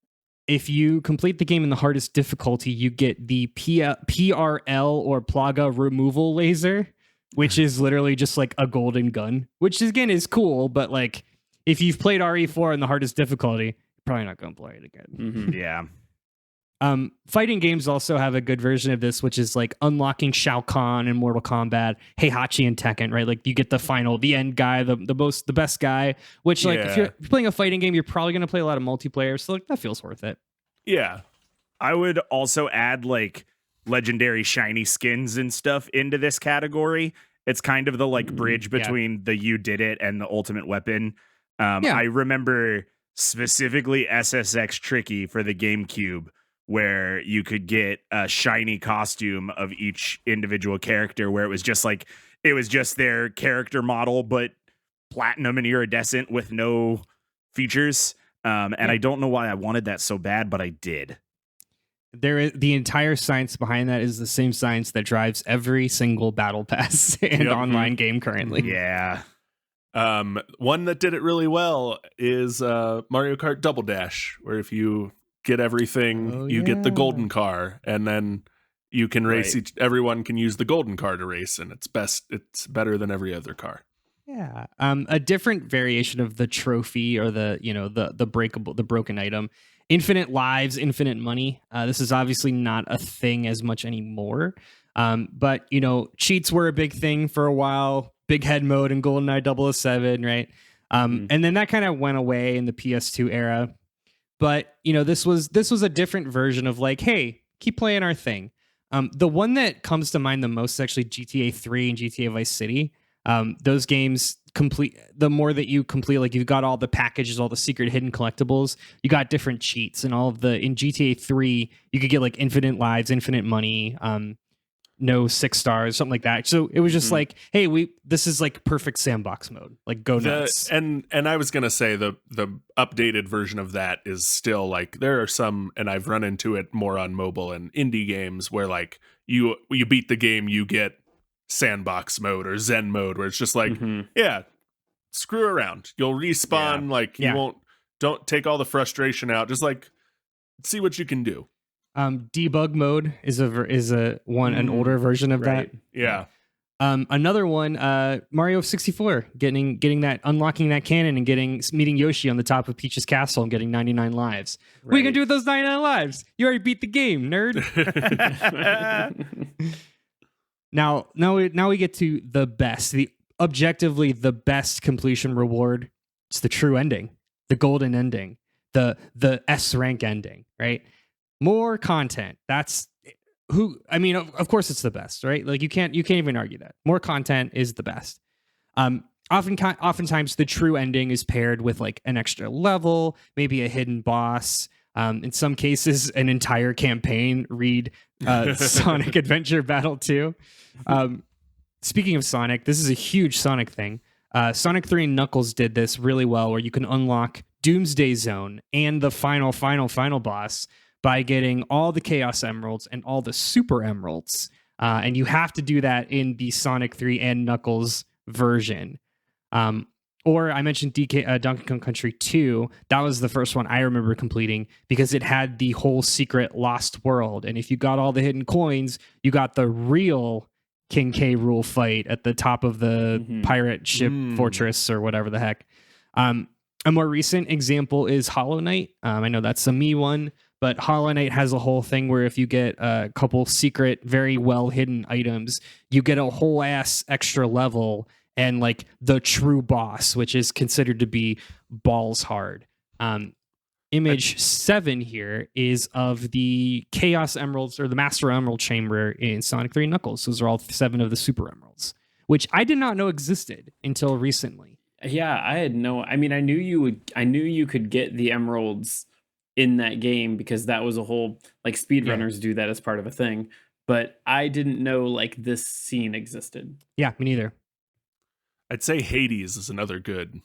If you complete the game in the hardest difficulty, you get the PRL or Plaga removal laser, which is literally just like a golden gun, which again is cool, but like if you've played RE4 in the hardest difficulty, you're probably not going to play it again. Mm-hmm. Yeah. Fighting games also have a good version of this, which is like unlocking Shao Kahn in Mortal Kombat, Heihachi in Tekken, right? Like you get the end guy, the best guy. Which like if you're playing a fighting game, you're probably gonna play a lot of multiplayer, so like that feels worth it. Yeah, I would also add like legendary shiny skins and stuff into this category. It's kind of the like bridge between the you did it and the ultimate weapon. I remember specifically SSX Tricky for the GameCube, where you could get a shiny costume of each individual character, where it was just their character model, but platinum and iridescent with no features. And I don't know why I wanted that so bad, but I did. There is the entire science behind that is the same science that drives every single battle pass and online game currently. Yeah. One that did it really well is Mario Kart Double Dash, where if you get everything, you get the golden car, and then you can race. Everyone can use the golden car to race, and it's better than every other car. Yeah. A different variation of the trophy or the broken item. Infinite lives, infinite money. This is obviously not a thing as much anymore. But cheats were a big thing for a while. Big head mode in GoldenEye 007, right? And then that kind of went away in the PS2 era. But this was a different version of like, hey, keep playing our thing. The one that comes to mind the most is actually GTA 3 and GTA Vice City. Those games the more that you complete, like you've got all the packages, all the secret hidden collectibles, you got different cheats, and in GTA 3 you could get like infinite lives, infinite money, no 6 stars, something like that. So it was just like, hey, this is like perfect sandbox mode, like go nuts. And I was gonna say the updated version of that is still like, there are some, and I've run into it more on mobile and indie games, where like you beat the game, you get sandbox mode or zen mode, where it's just like, screw around, you'll respawn, you don't take all the frustration out, just like see what you can do. Debug mode is an older version of that. Another one, Mario 64, getting that, unlocking that cannon and meeting Yoshi on the top of Peach's castle and getting 99 lives. What are you gonna do with those 99 lives? You already beat the game, nerd. Now we get to the best, objectively the best completion reward. It's the true ending, the golden ending, the S rank ending, right? More content. That's of course it's the best, right? Like you can't even argue that. More content is the best. Oftentimes the true ending is paired with like an extra level, maybe a hidden boss. In some cases, an entire campaign. Read Sonic Adventure Battle 2. Speaking of Sonic, this is a huge Sonic thing. Sonic 3 and Knuckles did this really well, where you can unlock Doomsday Zone and the final boss by getting all the Chaos Emeralds and all the Super Emeralds. And you have to do that in the Sonic 3 and Knuckles version. Or I mentioned Donkey Kong Country 2. That was the first one I remember completing because it had the whole secret lost world. And if you got all the hidden coins, you got the real King K. Rool fight at the top of the pirate ship fortress or whatever the heck. A more recent example is Hollow Knight. I know that's a me one, but Hollow Knight has a whole thing where if you get a couple secret, very well hidden items, you get a whole ass extra level and like the true boss, which is considered to be balls hard. Image 7 here is of the Chaos Emeralds or the Master Emerald Chamber in Sonic 3 Knuckles. Those are all 7 of the Super Emeralds, which I did not know existed until recently. Yeah, I knew you could get the emeralds in that game because that was a whole, like, speedrunners do that as part of a thing. But I didn't know like this scene existed. Yeah, me neither. I'd say Hades is another good,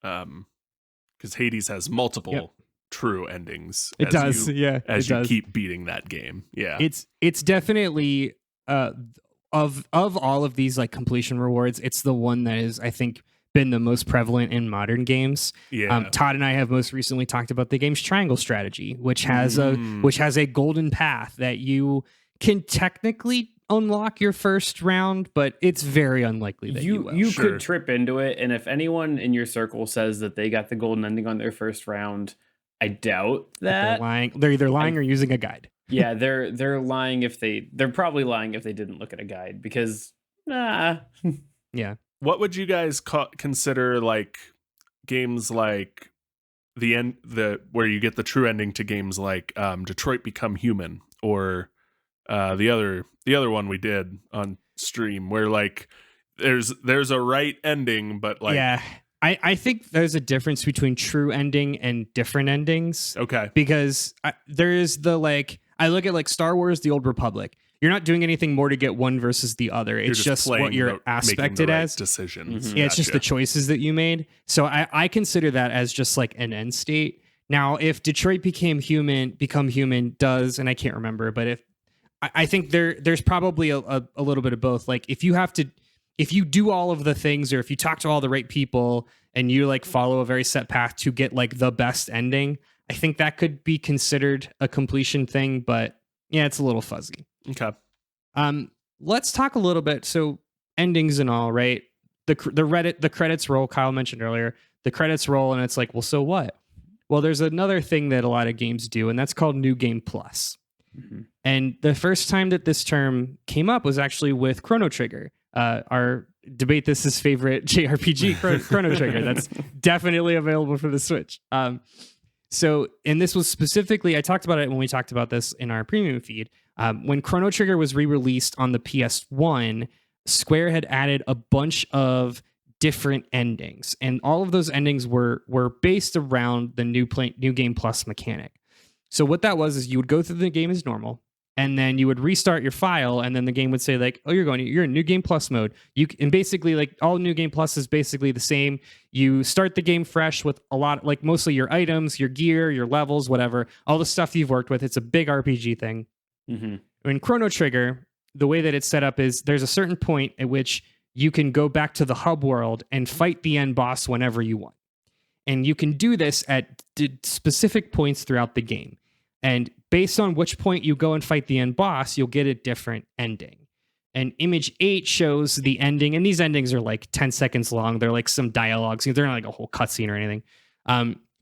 because Hades has multiple true endings. It does, as you keep beating that game. Yeah, it's definitely of all of these like completion rewards, it's the one that is, I think, been the most prevalent in modern games. Todd and I have most recently talked about the game's triangle strategy, which has a golden path that you can technically unlock your first round, but it's very unlikely that you will. You could trip into it, and if anyone in your circle says that they got the golden ending on their first round, I doubt that. They're lying. They're either lying or using a guide. Yeah, they're lying if they're probably lying if they didn't look at a guide because Yeah. What would you guys consider like games like the where you get the true ending to games like Detroit Become Human, or the other one we did on stream where like there's a right ending, but like yeah. I think there's a difference between true ending and different endings. Okay. Because there is the like, I look at like Star Wars, The Old Republic. You're not doing anything more to get one versus the other. It's just what you're aspected as. Decisions. Yeah, it's just the choices that you made. So I consider that as just like an end state. Now, if Detroit Become Human does, and I can't remember, but if I think there's probably a little bit of both. Like if you do all of the things, or if you talk to all the right people and you like follow a very set path to get like the best ending, I think that could be considered a completion thing, but yeah, it's a little fuzzy. Okay. Let's talk a little bit. So endings and all, right? The credits roll. Kyle mentioned earlier, the credits roll, and it's like, well, so what? Well, there's another thing that a lot of games do, and that's called New Game Plus. Mm-hmm. And the first time that this term came up was actually with Chrono Trigger. Our debate this is favorite JRPG, Chrono Trigger. That's definitely available for the Switch. So, and this was specifically, I talked about it when we talked about this in our premium feed. When Chrono Trigger was re-released on the PS1, Square had added a bunch of different endings, and all of those endings were based around the New Game Plus mechanic. So what that was is you would go through the game as normal, and then you would restart your file, and then the game would say like, oh, you're in New Game Plus mode. And basically like all New Game Plus is basically the same. You start the game fresh with a lot, like mostly your items, your gear, your levels, whatever, all the stuff you've worked with. It's a big RPG thing. Mm-hmm. In Chrono Trigger, the way that it's set up is there's a certain point at which you can go back to the hub world and fight the end boss whenever you want. And you can do this at specific points throughout the game. And based on which point you go and fight the end boss, you'll get a different ending. And Image 8 shows the ending, and these endings are like 10 seconds long. They're like some dialogues. They're not like a whole cutscene or anything.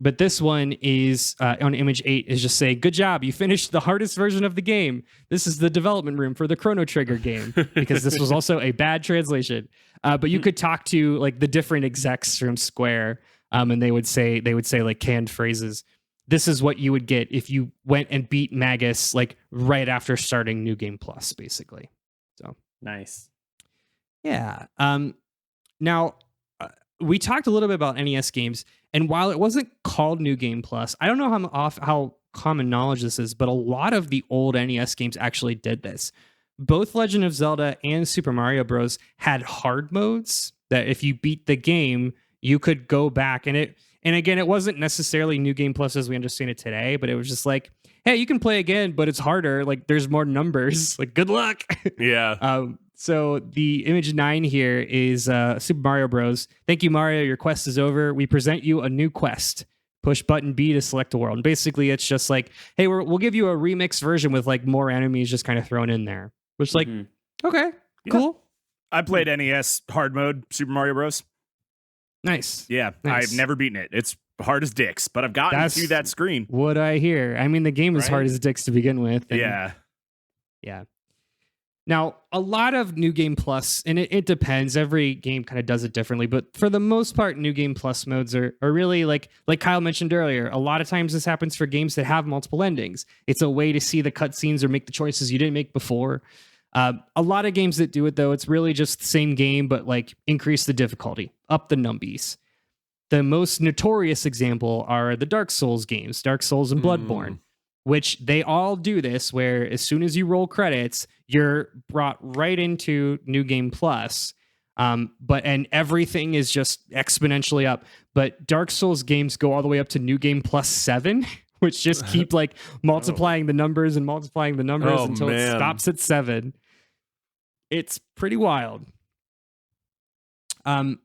But this one is on Image 8 is just saying, good job, you finished the hardest version of the game. This is the development room for the Chrono Trigger game, because this was also a bad translation. But you could talk to like the different execs from Square, and they would say like canned phrases. This is what you would get if you went and beat Magus like right after starting New Game Plus, basically. So nice. Yeah. Now we talked a little bit about NES games, and while it wasn't called New Game Plus, I don't know how common knowledge this is, but a lot of the old NES games actually did this. Both Legend of Zelda and Super Mario Bros. Had hard modes that if you beat the game, you could go back and again, it wasn't necessarily New Game Plus as we understand it today, but it was just like, hey, you can play again, but it's harder. Like, there's more numbers. Like, good luck. Yeah. So the Image 9 here is Super Mario Bros. Thank you, Mario. Your quest is over. We present you a new quest. Push button B to select a world. And basically, it's just like, hey, we'll give you a remix version with like more enemies just kind of thrown in there. Which, like, okay, cool. I played NES hard mode Super Mario Bros. Nice. Yeah, nice. I've never beaten it. It's hard as dicks, but I've gotten to that screen. What I hear. I mean, the game is hard as dicks to begin with. Yeah. Now, a lot of New Game Plus, and it depends. Every game kind of does it differently, but for the most part, New Game Plus modes are really like Kyle mentioned earlier. A lot of times this happens for games that have multiple endings. It's a way to see the cutscenes or make the choices you didn't make before. A lot of games that do it, though, it's really just the same game, but like increase the difficulty, up the numbies. The most notorious example are the Dark Souls games, Dark Souls and Bloodborne, which they all do this, where as soon as you roll credits, you're brought right into New Game Plus. And everything is just exponentially up. But Dark Souls games go all the way up to New Game Plus 7. Which just keep like multiplying the numbers and multiplying the numbers until it stops at 7. It's pretty wild.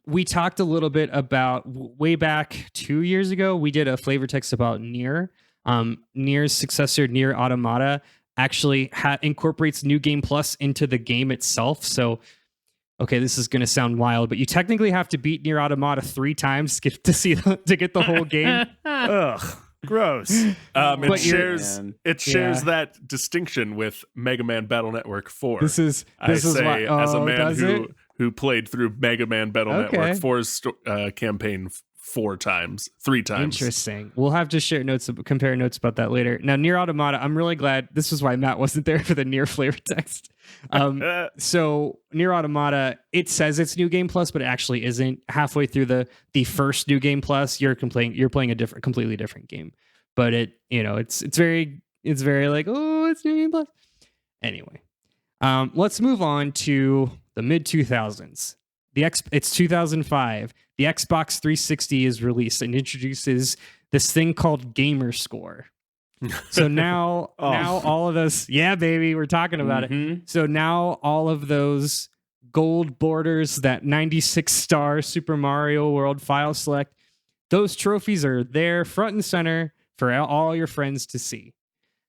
We talked a little bit about way back 2 years ago. We did a flavor text about Nier. Nier's successor, Nier Automata, actually incorporates New Game Plus into the game itself. So, okay, this is going to sound wild, but you technically have to beat Nier Automata 3 times to get the whole game. Ugh. Gross. It But shares Man. it shares that distinction with Mega Man Battle Network 4. This is why, as a oh, man does it? who played through Mega Man Battle Okay. Network 4's campaign 3 times. Interesting. We'll have to compare notes about that later. Now, Nier Automata, I'm really glad. This is why Matt wasn't there for the Nier flavor text. So Nier Automata, it says it's New Game Plus, but it actually isn't. Halfway through the first New Game Plus, you're playing a completely different game. But it's very like, oh, it's New Game Plus. Anyway, let's move on to the mid 2000s. It's 2005. The Xbox 360 is released and introduces this thing called Gamer Score. So now all of those, yeah, baby, we're talking about it. So now all of those gold borders, that 96 star Super Mario World file select, those trophies are there front and center for all your friends to see.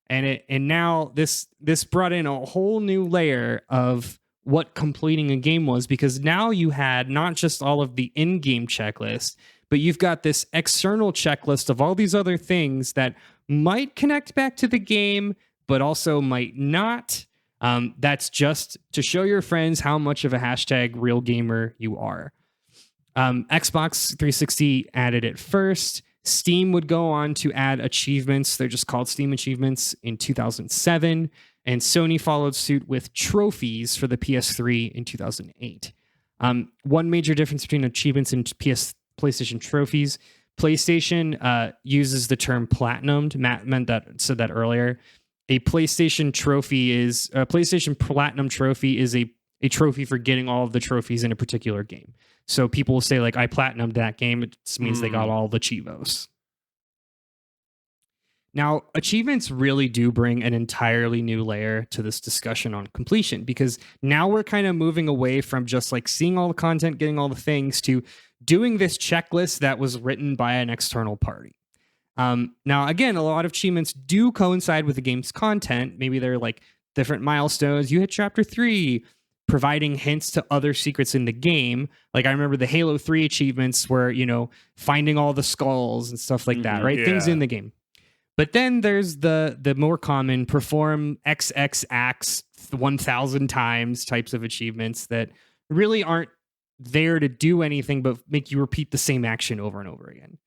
And now this brought in a whole new layer of what completing a game was, because now you had not just all of the in-game checklist, but you've got this external checklist of all these other things that might connect back to the game, but also might not. That's just to show your friends how much of a hashtag real gamer you are. Xbox 360 added it first. Steam would go on to add achievements. They're just called Steam Achievements in 2007. And Sony followed suit with trophies for the PS3 in 2008. One major difference between achievements and PlayStation trophies: PlayStation uses the term platinumed. Matt said that earlier. A PlayStation Platinum trophy is a trophy for getting all of the trophies in a particular game. So people will say, like, I platinumed that game. It just means they got all the Chivos. Now, achievements really do bring an entirely new layer to this discussion on completion, because now we're kind of moving away from just like seeing all the content, getting all the things, to doing this checklist that was written by an external party. Now, again, a lot of achievements do coincide with the game's content. Maybe they're like different milestones. You hit chapter 3, providing hints to other secrets in the game. Like I remember the Halo 3 achievements were, finding all the skulls and stuff like that, right? Yeah. Things in the game. But then there's the more common perform XX acts 1,000 times types of achievements that really aren't there to do anything but make you repeat the same action over and over again.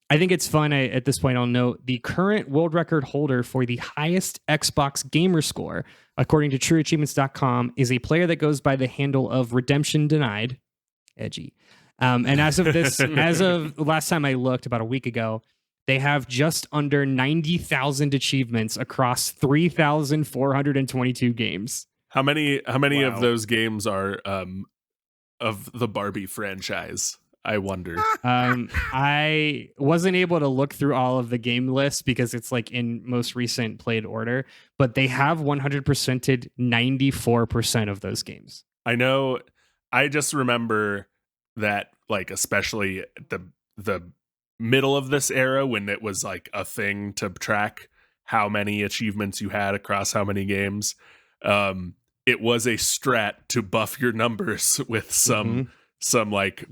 I think it's fun. At this point, I'll note the current world record holder for the highest Xbox gamer score, according to TrueAchievements.com, is a player that goes by the handle of Redemption Denied. Edgy. And as of last time I looked, about a week ago, they have just under 90,000 achievements across 3,422 games. How many Wow. of those games are of the Barbie franchise? I wonder. I wasn't able to look through all of the game lists because it's like in most recent played order, but they have 100%ed 94% of those games. I know. I just remember that, like, especially the middle of this era, when it was like a thing to track how many achievements you had across how many games, it was a strat to buff your numbers with some like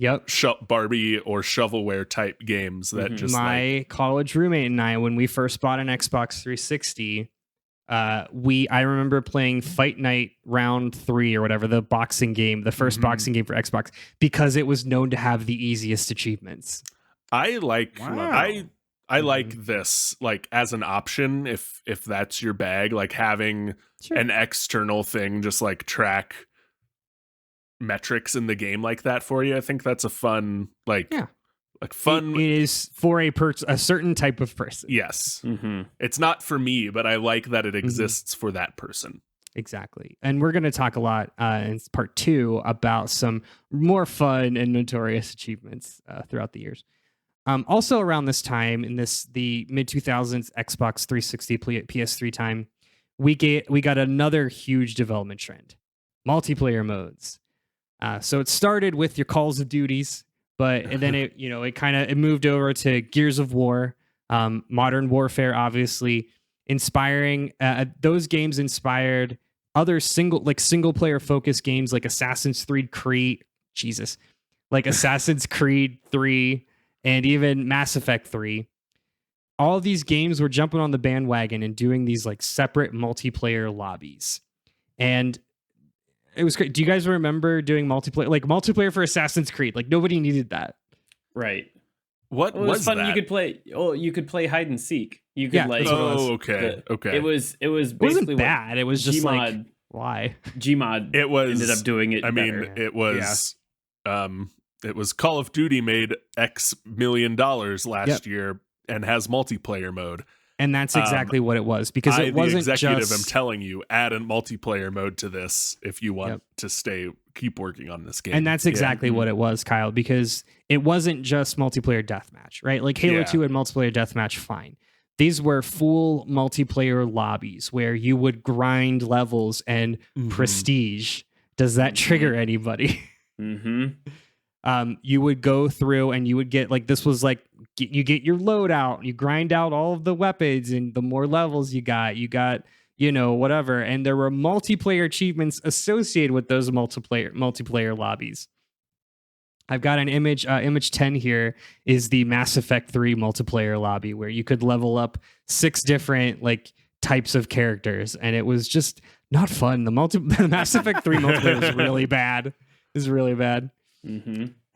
Barbie or shovelware type games that just my college roommate and I, when we first bought an Xbox 360, I remember playing Fight Night Round 3 or whatever, the boxing game, the first boxing game for Xbox, because it was known to have the easiest achievements. I like Wow. I like this, like, as an option, if that's your bag, like having an external thing just like track metrics in the game like that for you. I think that's a fun, fun. It is for a certain type of person. Yes. It's not for me, but I like that it exists for that person. Exactly. And we're going to talk a lot in part 2 about some more fun and notorious achievements throughout the years. Also around this time, in the mid 2000s Xbox 360 PS3 time, we got another huge development trend: multiplayer modes. So it started with your Calls of Duties, and then it moved over to Gears of War, Modern Warfare, obviously inspiring. Those games inspired other single player focused games like Assassin's Creed 3, and even Mass Effect 3. all these games were jumping on the bandwagon and doing these like separate multiplayer lobbies. And it was great. Do you guys remember doing multiplayer for Assassin's Creed? Like nobody needed that. Right. What Well, it was fun. that? You could play hide and seek. You could okay. It was It basically wasn't bad. It was just Gmod, like why? Gmod It was ended up doing it. I mean, better. it was it was Call of Duty made X million last year and has multiplayer mode. And that's exactly what it was, because it wasn't the executive just... am telling you, add a multiplayer mode to this if you want to keep working on this game. And that's exactly what it was, Kyle, because it wasn't just multiplayer deathmatch, right? Like Halo 2 and multiplayer deathmatch, fine. These were full multiplayer lobbies where you would grind levels and prestige. Does that trigger anybody? You would go through and you would get like, this was like, you get your loadout, you grind out all of the weapons, and the more levels you got, you know, whatever. And there were multiplayer achievements associated with those multiplayer lobbies. I've got an image 10 here is the Mass Effect 3 multiplayer lobby where you could level up 6 different like types of characters, and it was just not fun. The Mass Effect 3 multiplayer was really bad. It was really bad.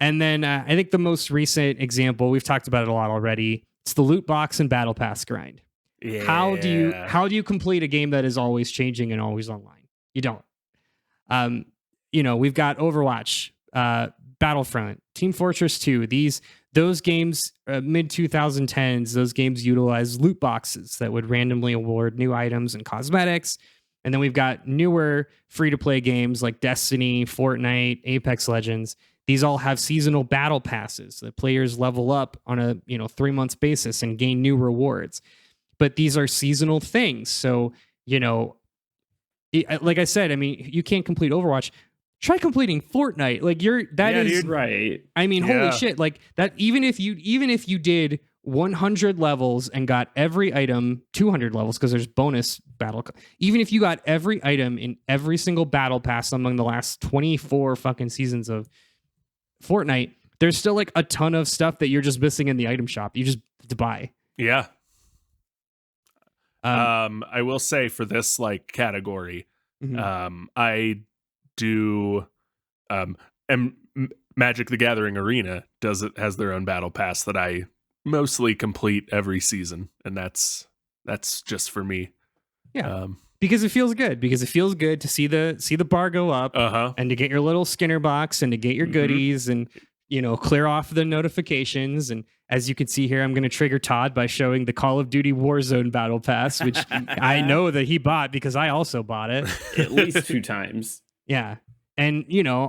And then I think the most recent example, we've talked about it a lot already, it's the loot box and battle pass grind. Yeah. How do you complete a game that is always changing and always online? You don't. You know, we've got Overwatch, Battlefront, Team Fortress 2. Those games, mid 2010s, those games utilize loot boxes that would randomly award new items and cosmetics. And then we've got newer free-to-play games like Destiny, Fortnite, Apex Legends. These all have seasonal battle passes that players level up on a 3 months basis and gain new rewards. But these are seasonal things. So, you know, like I said, I mean, you can't complete Overwatch. Try completing Fortnite. Like is right. I mean, holy shit! Like that. Even if you did 100 levels and got every item, 200 levels because there's bonus battle. Even if you got every item in every single battle pass among the last 24 fucking seasons of Fortnite, there's still like a ton of stuff that you're just missing in the item shop. You just have to buy. Yeah. I will say for this like category, I do Magic the Gathering Arena has their own battle pass that I mostly complete every season, and that's just for me. Yeah. Because it feels good. Because it feels good to see the bar go up, and to get your little Skinner box and to get your goodies and clear off the notifications. And as you can see here, I'm going to trigger Todd by showing the Call of Duty Warzone Battle Pass, which I know that he bought because I also bought it at least 2 times. Yeah. And,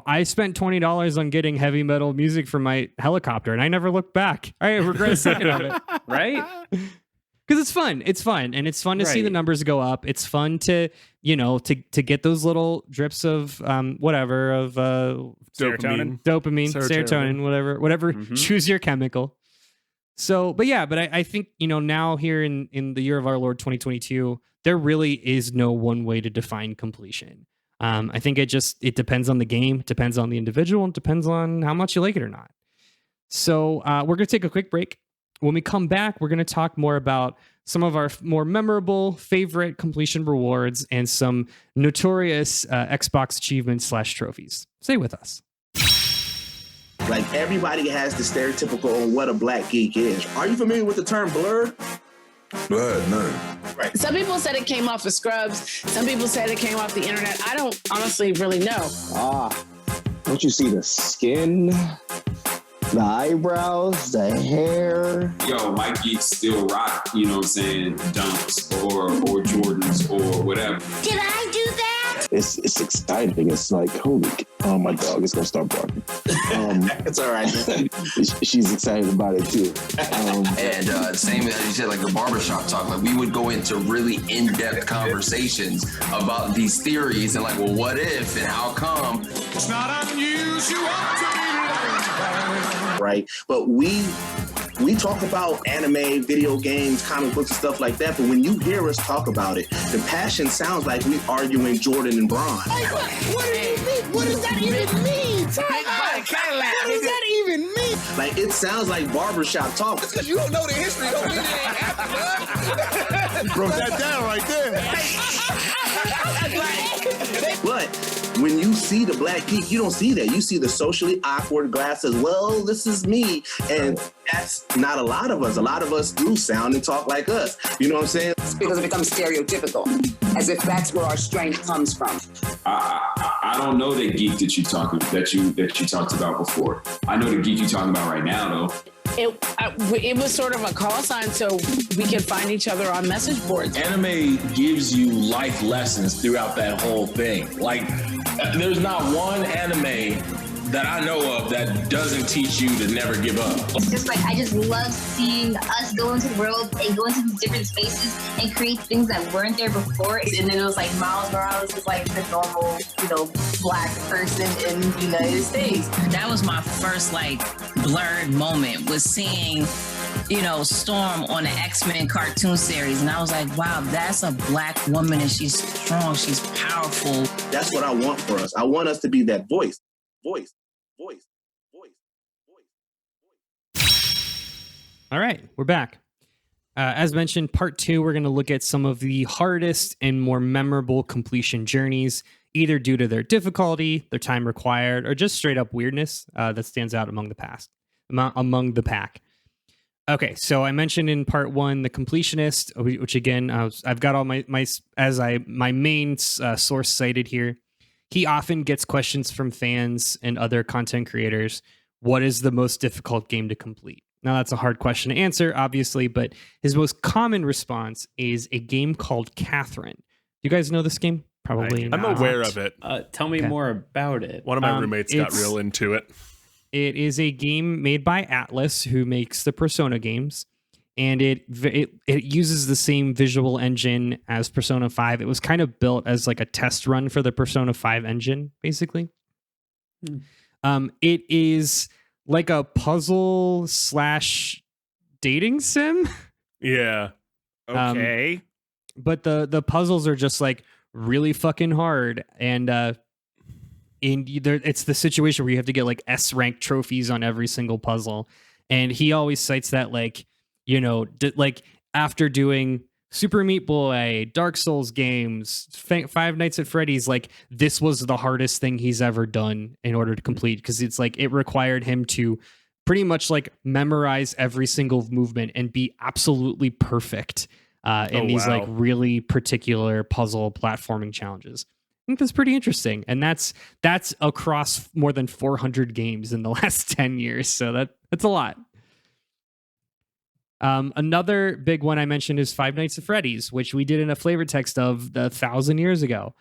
I spent $20 on getting heavy metal music for my helicopter, and I never looked back. I regret a second of it. Right? Because it's fun. It's fun. And it's fun to see the numbers go up. It's fun to, to get those little drips of serotonin, whatever. Choose your chemical. So, but I think, now here in the year of our Lord 2022, there really is no one way to define completion. I think it depends on the game, depends on the individual, and depends on how much you like it or not. So we're going to take a quick break. When we come back, we're going to talk more about some of our more memorable favorite completion rewards and some notorious Xbox achievements / trophies. Stay with us. Like, everybody has the stereotypical on what a black geek is. Are you familiar with the term blur? No. Right. Some people said it came off of Scrubs. Some people said it came off the internet. I don't honestly really know. Don't you see the skin, the eyebrows, the hair? Yo, white geeks still rock, Dunks or Jordans or whatever. Did I do that? It's exciting. It's like, holy, my dog is gonna start barking. It's all right. She's excited about it too. And same as you said, like the barbershop talk, like we would go into really in-depth conversations about these theories and like, well, what if and how come? It's not unusual to be loved. Right, but we talk about anime, video games, comic books, and stuff like that, but when you hear us talk about it, the passion sounds like we arguing Jordan and Bron. What do you mean? What does that even mean? What does that even mean? Like, it sounds like barbershop talk. Because you don't know the history, don't mean it ain't happening, Broke that down right there. But when you see the black geek, you don't see that. You see the socially awkward glasses. Well, this is me. And that's not a lot of us. A lot of us do sound and talk like us. You know what I'm saying? It's because it becomes stereotypical, as if that's where our strength comes from. I don't know that geek that you talked about before. I know the geek you're talking about right now, though. It was sort of a call sign so we could find each other on message boards. Anime gives you life lessons throughout that whole thing. Like, there's not one anime that I know of that doesn't teach you to never give up. It's just like, I just love seeing us go into the world and go into these different spaces and create things that weren't there before. And then it was like Miles Morales is like the normal, black person in the United States. That was my first blurred moment, was seeing Storm on the X-Men cartoon series. And I was like, wow, that's a black woman and she's strong, she's powerful. That's what I want for us. I want us to be that voice. All right, we're back. As mentioned, part 2, we're going to look at some of the hardest and more memorable completion journeys, either due to their difficulty, their time required, or just straight up weirdness that stands out among the pack. Okay, so I mentioned in part 1 the completionist, which again I've got all my main source cited here. He often gets questions from fans and other content creators. What is the most difficult game to complete? Now, that's a hard question to answer, obviously, but his most common response is a game called Catherine. Do you guys know this game? Probably not. I'm aware of it. Tell me more about it. One of my roommates got real into it. It is a game made by Atlas, who makes the Persona games, and it uses the same visual engine as Persona 5. It was kind of built as like a test run for the Persona 5 engine, basically. It is like a puzzle / dating sim. Yeah. Okay. But the puzzles are just like really fucking hard, and it's the situation where you have to get like S rank trophies on every single puzzle. And he always cites that after doing Super Meat Boy, Dark Souls games, Five Nights at Freddy's, like this was the hardest thing he's ever done in order to complete, because it's like it required him to pretty much like memorize every single movement and be absolutely perfect in these like really particular puzzle platforming challenges. I think that's pretty interesting, and that's across more than 400 games in the last 10 years, so that's a lot. Another big one I mentioned is Five Nights at Freddy's, which we did in a flavor text of 1,000 years ago.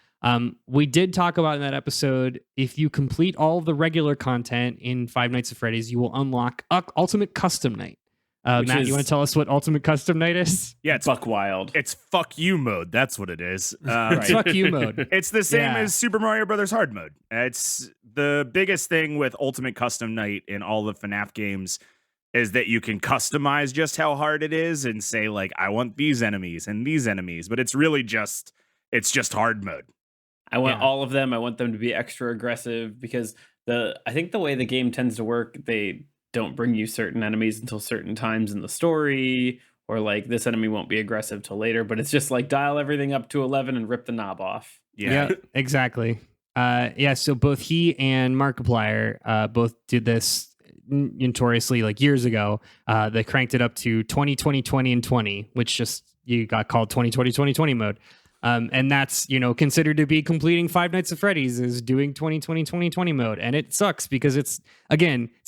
We did talk about in that episode, if you complete all of the regular content in Five Nights at Freddy's, you will unlock Ultimate Custom Night. Matt, you want to tell us what Ultimate Custom Night is? Yeah, it's Buck Wild. It's fuck you mode. That's what it is. It's fuck you mode. It's the same as Super Mario Brothers hard mode. It's the biggest thing with Ultimate Custom Night in all the FNAF games is that you can customize just how hard it is and say like, I want these enemies and these enemies, but it's really just hard mode. I want all of them. I want them to be extra aggressive, because I think the way the game tends to work, they don't bring you certain enemies until certain times in the story, or like this enemy won't be aggressive till later, but it's just like dial everything up to 11 and rip the knob off. Yeah, exactly. So both he and Markiplier both did this notoriously like years ago. They cranked it up to 20, 20, 20, and 20, which just you got called 20, 20, 20, 20 mode. And that's, considered to be completing Five Nights at Freddy's is doing 20, 20, 20, 20 mode. And it sucks because it's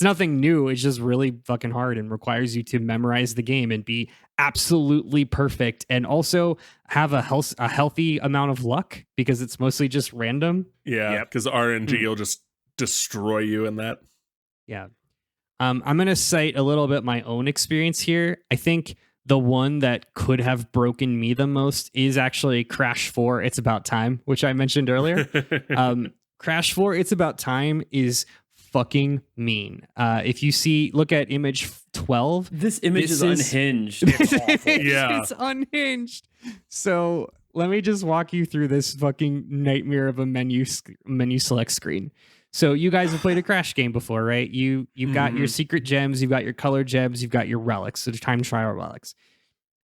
nothing new. It's just really fucking hard and requires you to memorize the game and be absolutely perfect. And also have a healthy amount of luck, because it's mostly just random. Yeah, because RNG will just destroy you in that. Yeah. I'm going to cite a little bit my own experience here. I think the one that could have broken me the most is actually Crash 4, It's About Time, which I mentioned earlier. Crash 4, It's About Time is fucking mean. If you look at image 12. This image is unhinged. It's unhinged. So let me just walk you through this fucking nightmare of a menu select screen. So you guys have played a Crash game before, right? You've got your secret gems, you've got your color gems, you've got your relics, so the time trial relics.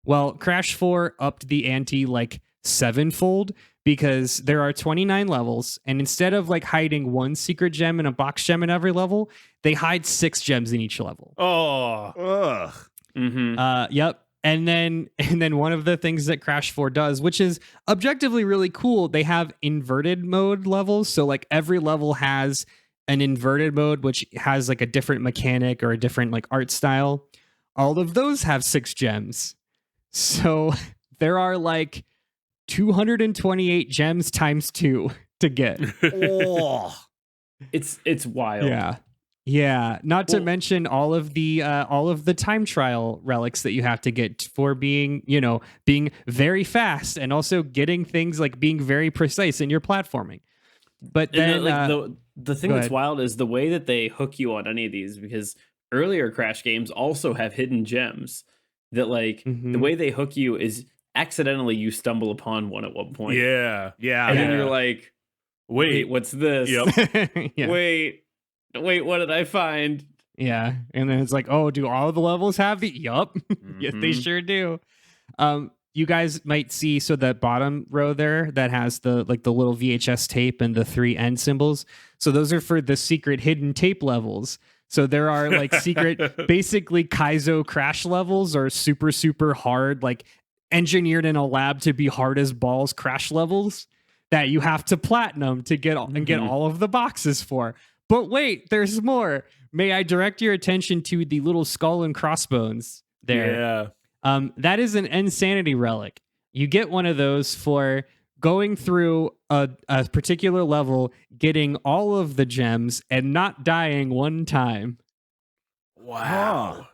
Well, Crash 4 upped the ante like 7-fold because there are 29 levels, and instead of like hiding one secret gem and a box gem in every level, they hide 6 gems in each level. Oh, Ugh. Yep. And then one of the things that Crash 4 does, which is objectively really cool, they have inverted mode levels. So like every level has an inverted mode, which has like a different mechanic or a different like art style. All of those have 6 gems. So there are like 228 gems times 2 to get. Oh. It's wild. Yeah. Not to mention all of the time trial relics that you have to get for being very fast and also getting things like being very precise in your platforming. But then the thing that's wild is the way that they hook you on any of these, because earlier Crash games also have hidden gems that like the way they hook you is accidentally you stumble upon one at one point. Yeah. And then you're like, wait, what's this? Yep. Yeah. Wait, what did I find? Yeah. And then it's like, oh, do all the levels have the yup? Yes, they sure do. You guys might see, so that bottom row there that has the little VHS tape and the 3 end symbols. So those are for the secret hidden tape levels. So there are like secret, basically Kaizo Crash levels or super, super hard, like engineered in a lab to be hard as balls Crash levels that you have to platinum to get get all of the boxes for. But wait, there's more. May I direct your attention to the little skull and crossbones there? Yeah. That is an insanity relic. You get one of those for going through a particular level, getting all of the gems, and not dying one time. Wow.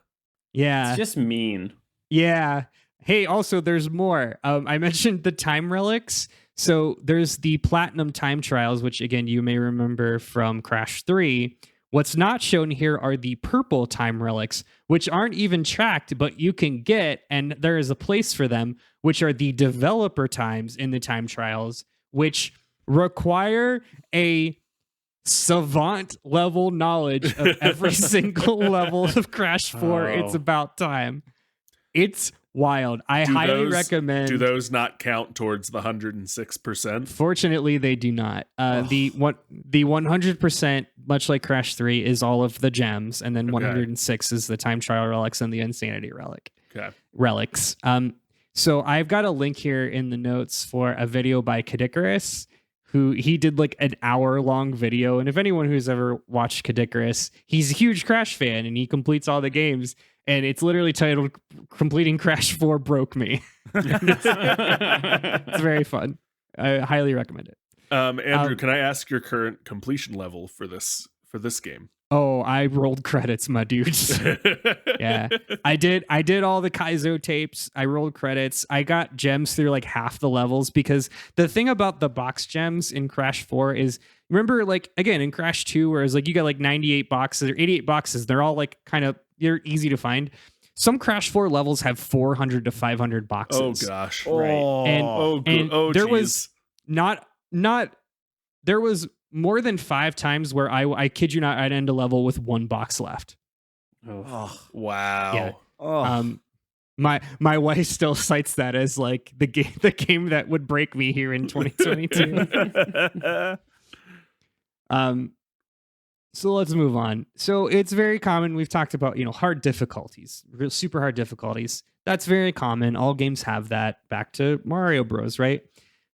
Yeah. It's just mean. Yeah. Hey, also, there's more. I mentioned the time relics. So there's the platinum time trials, which again, you may remember from Crash 3. What's not shown here are the purple time relics, which aren't even tracked, but you can get, and there is a place for them, which are the developer times in the time trials, which require a savant level knowledge of every single level of Crash 4. It's about time. It's wild. I highly recommend. Do those not count towards the 106%? Fortunately, they do not. The 100%, much like Crash 3, is all of the gems, and then 106 is the time trial relics and the insanity relics. So I've got a link here in the notes for a video by Kadikarus, who he did like an hour-long video. And if anyone who's ever watched Kadikarus, he's a huge Crash fan, and he completes all the games. And it's literally titled "Completing Crash 4 Broke Me." It's very fun. I highly recommend it. Andrew, can I ask your current completion level for this game? Oh, I rolled credits, my dudes. Yeah, I did all the Kaizo tapes. I rolled credits. I got gems through like half the levels, because the thing about the box gems in Crash 4 is, remember, like again in Crash 2, where it's like you got like 98 boxes or 88 boxes. They're all like kind of, they're easy to find. Some Crash 4 levels have 400 to 500 boxes. Oh gosh. Right. And there was there was more than 5 times where I kid you not, I'd end a level with 1 box left. Oh, wow. Yeah. Oh. My wife still cites that as like the game that would break me here in 2022. So let's move on. So it's very common. We've talked about, hard difficulties, super hard difficulties. That's very common. All games have that. Back to Mario Bros, right?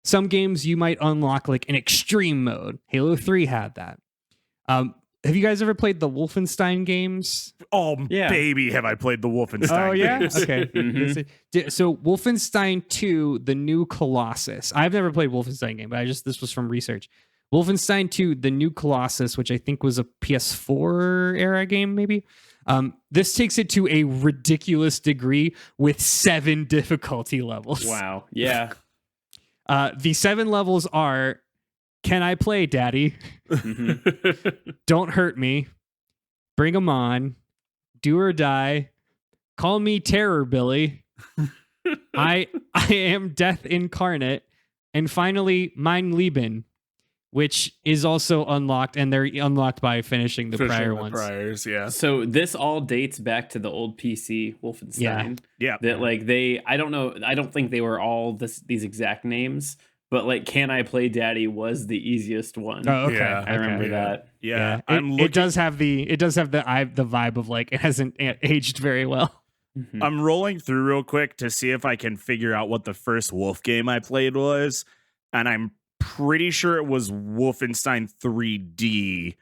Some games you might unlock like an extreme mode. Halo 3 had that. Have you guys ever played the Wolfenstein games? Oh, yeah. Baby, have I played the Wolfenstein games. Okay. So Wolfenstein 2, the new Colossus. I've never played Wolfenstein game, but this was from research. Wolfenstein 2, the new Colossus, which I think was a PS4 era game, maybe. This takes it to a ridiculous degree with 7 difficulty levels. Wow. Yeah. The 7 levels are: can I play, Daddy? Don't hurt me. Bring 'em on. Do or die. Call me Terror Billy. I am death incarnate. And finally, mein Leben. which is also unlocked, and they're unlocked by finishing the prior ones. Priors, yeah. So this all dates back to the old PC Wolfenstein. Yeah. That like I don't think they were all these exact names, but like Can I Play Daddy was the easiest one. Oh, okay. Yeah, I remember that. Yeah. It does have the vibe of like it hasn't aged very well. Mhm. I'm rolling through real quick to see if I can figure out what the first Wolf game I played was, and I'm pretty sure it was Wolfenstein 3D,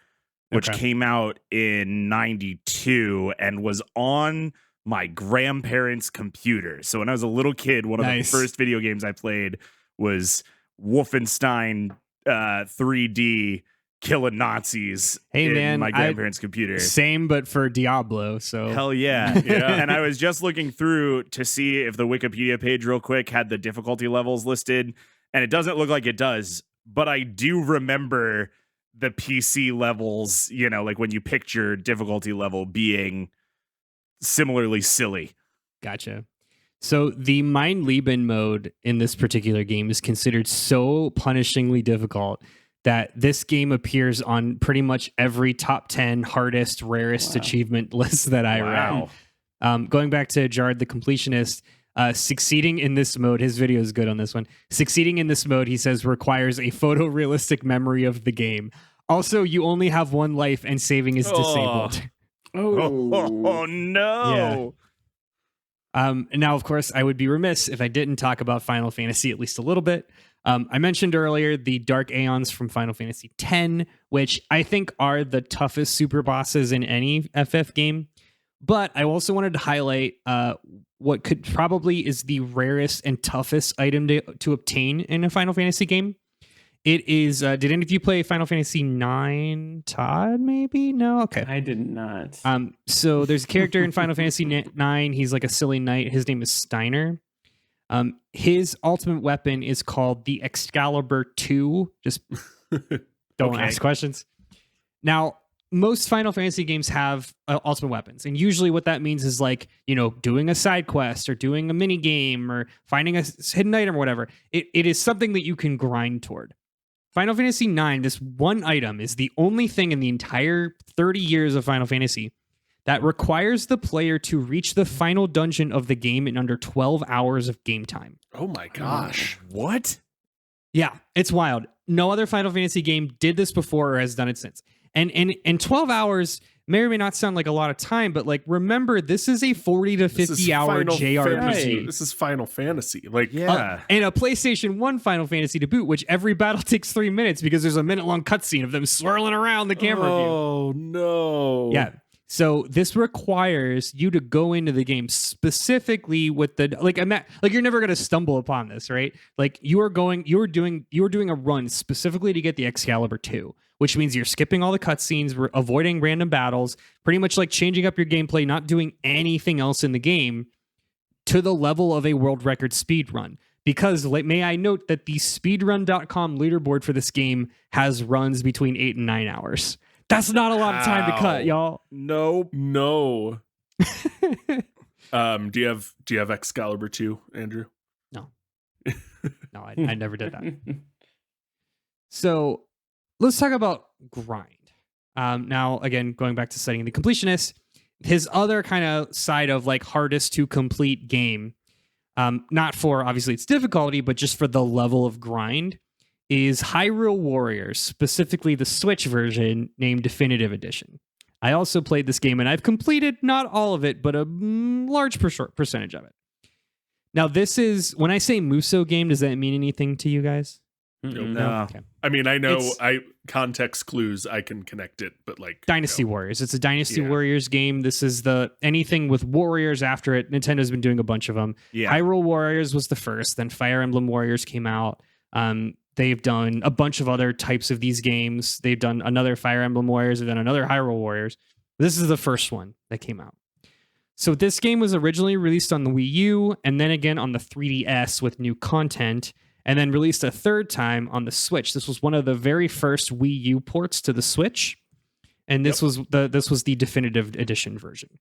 which came out in 92 and was on my grandparents' computer. So when I was a little kid, one of the first video games I played was Wolfenstein 3D killing Nazis in my grandparents' computer. Same, but for Diablo. So hell yeah. Yeah. And I was just looking through to see if the Wikipedia page real quick had the difficulty levels listed, and it doesn't look like it does, but I do remember the PC levels, you know, like when you picture difficulty level being similarly silly. Gotcha. So the Mein Leben mode in this particular game is considered so punishingly difficult that this game appears on pretty much every top 10 hardest, rarest achievement list that I read. Going back to Jared the Completionist, succeeding in this mode, his video is good on this one. Succeeding in this mode, he says, requires a photorealistic memory of the game. Also, you only have one life and saving is disabled. Oh no. Yeah. Now, of course, I would be remiss if I didn't talk about Final Fantasy at least a little bit. I mentioned earlier the Dark Aeons from Final Fantasy X, which I think are the toughest super bosses in any FF game. But I also wanted to highlight what could probably is the rarest and toughest item to obtain in a Final Fantasy game. It is, did any of you play Final Fantasy IX? Todd, maybe? No? Okay. I did not. So there's a character in Final Fantasy IX. He's like a silly knight. His name is Steiner. His ultimate weapon is called the Excalibur 2. Just don't ask questions. Now, most Final Fantasy games have ultimate weapons. And usually what that means is like, you know, doing a side quest or doing a mini game or finding a hidden item or whatever. It is something that you can grind toward. Final Fantasy IX, this one item is the only thing in the entire 30 years of Final Fantasy that requires the player to reach the final dungeon of the game in under 12 hours of game time. Oh my gosh. What? Yeah, it's wild. No other Final Fantasy game did this before or has done it since. And 12 hours may or may not sound like a lot of time, but like remember, this is a 40 to 50 hour JRPG. This is Final Fantasy. Like, and a PlayStation 1 Final Fantasy to boot, which every battle takes 3 minutes because there's a minute-long cutscene of them swirling around the camera view. Oh, no. Yeah. So this requires you to go into the game specifically with the like you're never going to stumble upon this, right? Like you are doing a run specifically to get the Excalibur 2, which means you're skipping all the cutscenes, avoiding random battles, pretty much like changing up your gameplay, not doing anything else in the game to the level of a world record speed run. Because may I note that the speedrun.com leaderboard for this game has runs between 8 and 9 hours. That's not a lot of time to cut, y'all. No. Do you have Excalibur 2, Andrew? No. No, I never did that. So let's talk about grind. Now, again, going back to studying the completionist, his other kind of side of like hardest to complete game, not for obviously its difficulty, but just for the level of grind, is Hyrule Warriors, specifically the Switch version named Definitive Edition. I also played this game and I've completed not all of it, but a large percentage of it. Now, this is, when I say Muso game, does that mean anything to you guys? No. Okay. I mean, I know context clues, I can connect it, but like Dynasty Warriors. It's a Dynasty Warriors game. This is anything with warriors after it. Nintendo's been doing a bunch of them. Yeah. Hyrule Warriors was the first, then Fire Emblem Warriors came out. They've done a bunch of other types of these games. They've done another Fire Emblem Warriors and then another Hyrule Warriors. This is the first one that came out. So this game was originally released on the Wii U and then again on the 3DS with new content, and then released a third time on the Switch. This was one of the very first Wii U ports to the Switch, and this was the definitive edition version.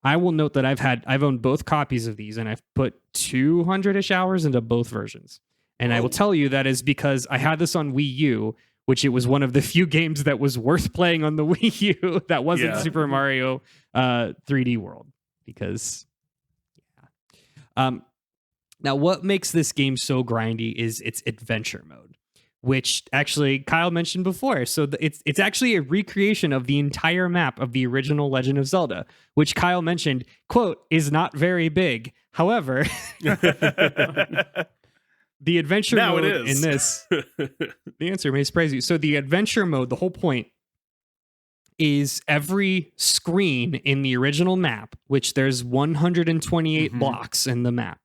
I will note that I've owned both copies of these, and I've put 200-ish hours into both versions. And I will tell you that is because I had this on Wii U, which it was one of the few games that was worth playing on the Wii U that wasn't Yeah. Super Mario 3D World. Because, now what makes this game so grindy is its adventure mode, which actually Kyle mentioned before. So it's actually a recreation of the entire map of the original Legend of Zelda, which Kyle mentioned, quote, is not very big. However, the adventure Now mode it is. in this, the answer may surprise you. So the adventure mode, the whole point is every screen in the original map, which there's 128 blocks in the map.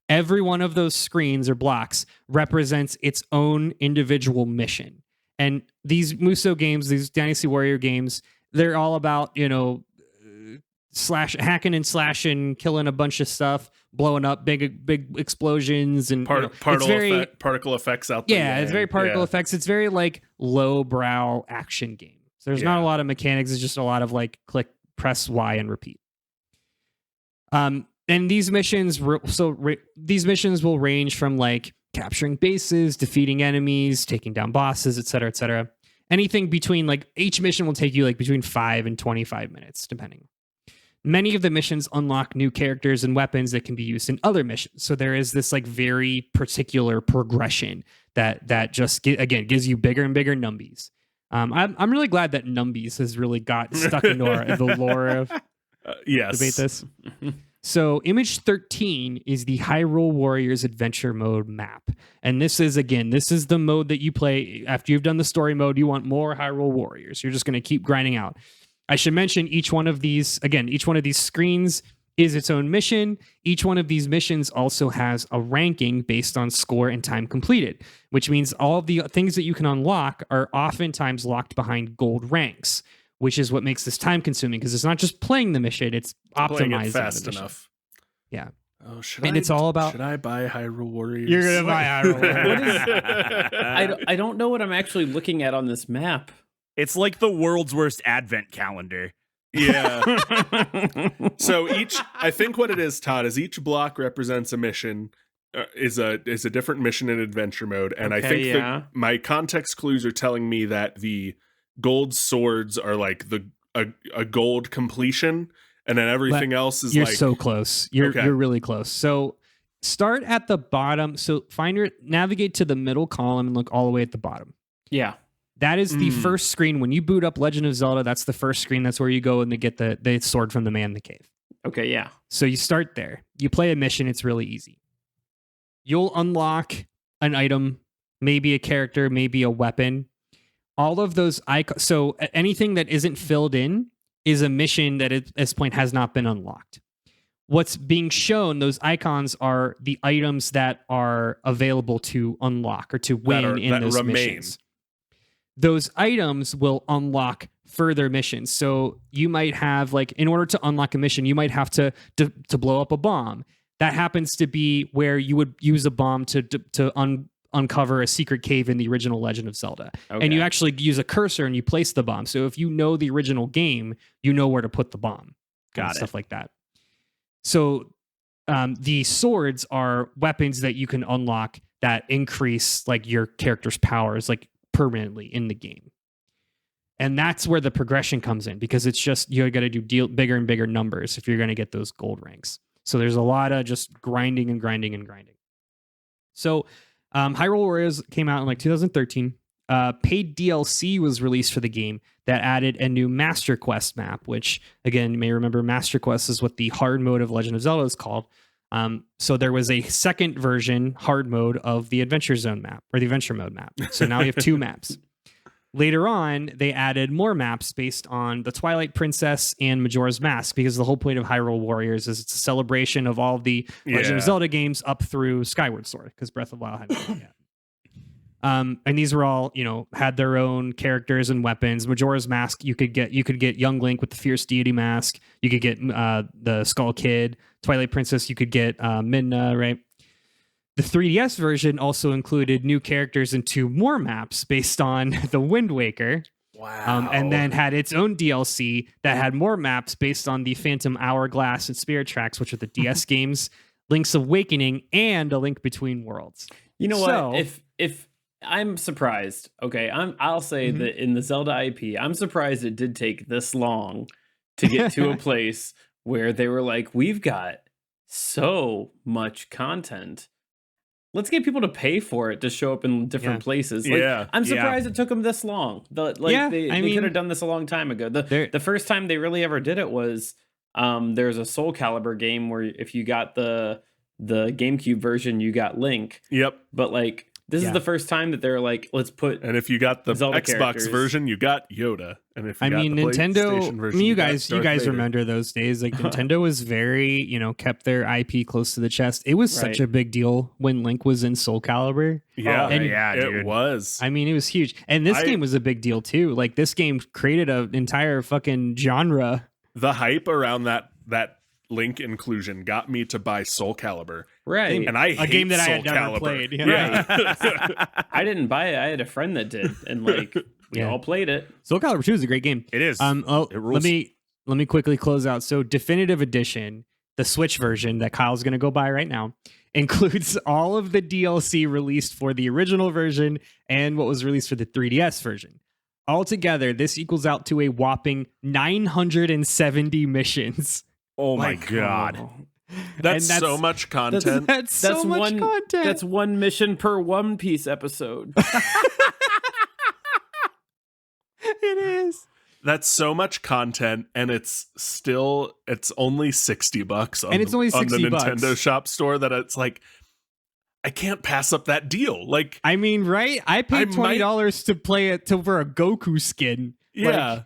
Every one of those screens or blocks represents its own individual mission. And these Musou games, these Dynasty Warrior games, they're all about, hacking and slashing, killing a bunch of stuff, blowing up big explosions, and particle effects out there. Yeah, it's very particle effects. It's very like lowbrow action game. So there's not a lot of mechanics. It's just a lot of like click, press Y, and repeat. And these missions, these missions will range from like capturing bases, defeating enemies, taking down bosses, etc., etc. Anything between like each mission will take you like between 5 and 25 minutes, depending. Many of the missions unlock new characters and weapons that can be used in other missions. So there is this like very particular progression that just gives you bigger and bigger numbies. I'm really glad that numbies has really got stuck into the lore of yes. debate this. So Image 13 is the Hyrule Warriors Adventure Mode map. And this is the mode that you play after you've done the story mode. You want more Hyrule Warriors. You're just going to keep grinding out. I should mention each one of these screens is its own mission. Each one of these missions also has a ranking based on score and time completed, which means all of the things that you can unlock are oftentimes locked behind gold ranks, which is what makes this time consuming because it's not just playing the mission, it's optimizing it fast the mission. enough. Yeah. Oh, should I buy Hyrule Warriors? You're going to buy Hyrule Warriors. I don't know what I'm actually looking at on this map. It's like the world's worst advent calendar. Yeah. So I think what it is, Todd, is each block represents a mission, is a different mission in adventure mode, and Okay, I think yeah. my context clues are telling me that the gold swords are like a gold completion, and then everything else is you're like so close. You're really close. So start at the bottom. So navigate to the middle column and look all the way at the bottom. Yeah. That is the first screen. When you boot up Legend of Zelda, that's the first screen. That's where you go and they get the sword from the man in the cave. Okay, yeah. So you start there. You play a mission. It's really easy. You'll unlock an item, maybe a character, maybe a weapon. All of those icons. So anything that isn't filled in is a mission that at this point has not been unlocked. What's being shown, those icons are the items that are available to unlock or to win in those missions. Those items will unlock further missions. So you might have, like, in order to unlock a mission, you might have to blow up a bomb. That happens to be where you would use a bomb to uncover a secret cave in the original Legend of Zelda. Okay. And you actually use a cursor and you place the bomb. So if you know the original game, you know where to put the bomb. Stuff like that. So the swords are weapons that you can unlock that increase like your character's powers like permanently in the game. And that's where the progression comes in, because it's just you got to do bigger and bigger numbers if you're going to get those gold ranks. So there's a lot of just grinding and grinding and grinding. So Hyrule Warriors came out in like 2013. Paid DLC was released for the game that added a new Master Quest map, which, again, you may remember Master Quest is what the hard mode of Legend of Zelda is called. So there was a second version, hard mode, of the Adventure Zone map, or the Adventure Mode map. So now we have two maps. Later on, they added more maps based on the Twilight Princess and Majora's Mask, because the whole point of Hyrule Warriors is it's a celebration of all the Legend of Zelda games up through Skyward Sword, because Breath of the Wild hadn't come yet. And these were all, had their own characters and weapons. Majora's Mask, you could get Young Link with the Fierce Deity Mask. You could get the Skull Kid. Twilight Princess, you could get Midna, right? The 3DS version also included new characters and two more maps based on the Wind Waker. Wow. And then had its own DLC that had more maps based on the Phantom Hourglass and Spirit Tracks, which are the DS games, Link's Awakening, and A Link Between Worlds. You know what? If I'm surprised. Okay, I'll say that in the Zelda IP, I'm surprised it did take this long to get to a place where they were like, we've got so much content. Let's get people to pay for it to show up in different places. Like, I'm surprised it took them this long. They could have done this a long time ago. The first time they really ever did it was there's a Soul Calibur game where if you got the GameCube version, you got Link. Yep. But like this is the first time that they're like, let's put. And if you got the Zelda Xbox characters. version, you got Yoda. And if you got the Nintendo. PlayStation version, You got Darth guys Vader. remember those days? Like Nintendo was very, kept their IP close to the chest. It was such a big deal when Link was in Soul Calibur. Yeah, dude. It was. I mean, it was huge. And this game was a big deal too. Like this game created an entire fucking genre. The hype around that Link inclusion got me to buy Soul Calibur. Right. And I a hate game that Soul I had never Calibur. played. Yeah. I didn't buy it. I had a friend that did, and like we all played it. Soul Calibur 2 is a great game. It is. It rules. Let me quickly close out. So Definitive Edition, the Switch version that Kyle's going to go buy right now, includes all of the DLC released for the original version and what was released for the 3DS version. Altogether, this equals out to a whopping 970 missions. Oh my god. That's so much content. That's so much content. That's one mission per One Piece episode. It is. That's so much content, and it's only $60 on, and it's only $60 on the Nintendo Shop store. That it's like, I can't pass up that deal. Like, I mean, right? I paid $20 to play it for a Goku skin. Yeah.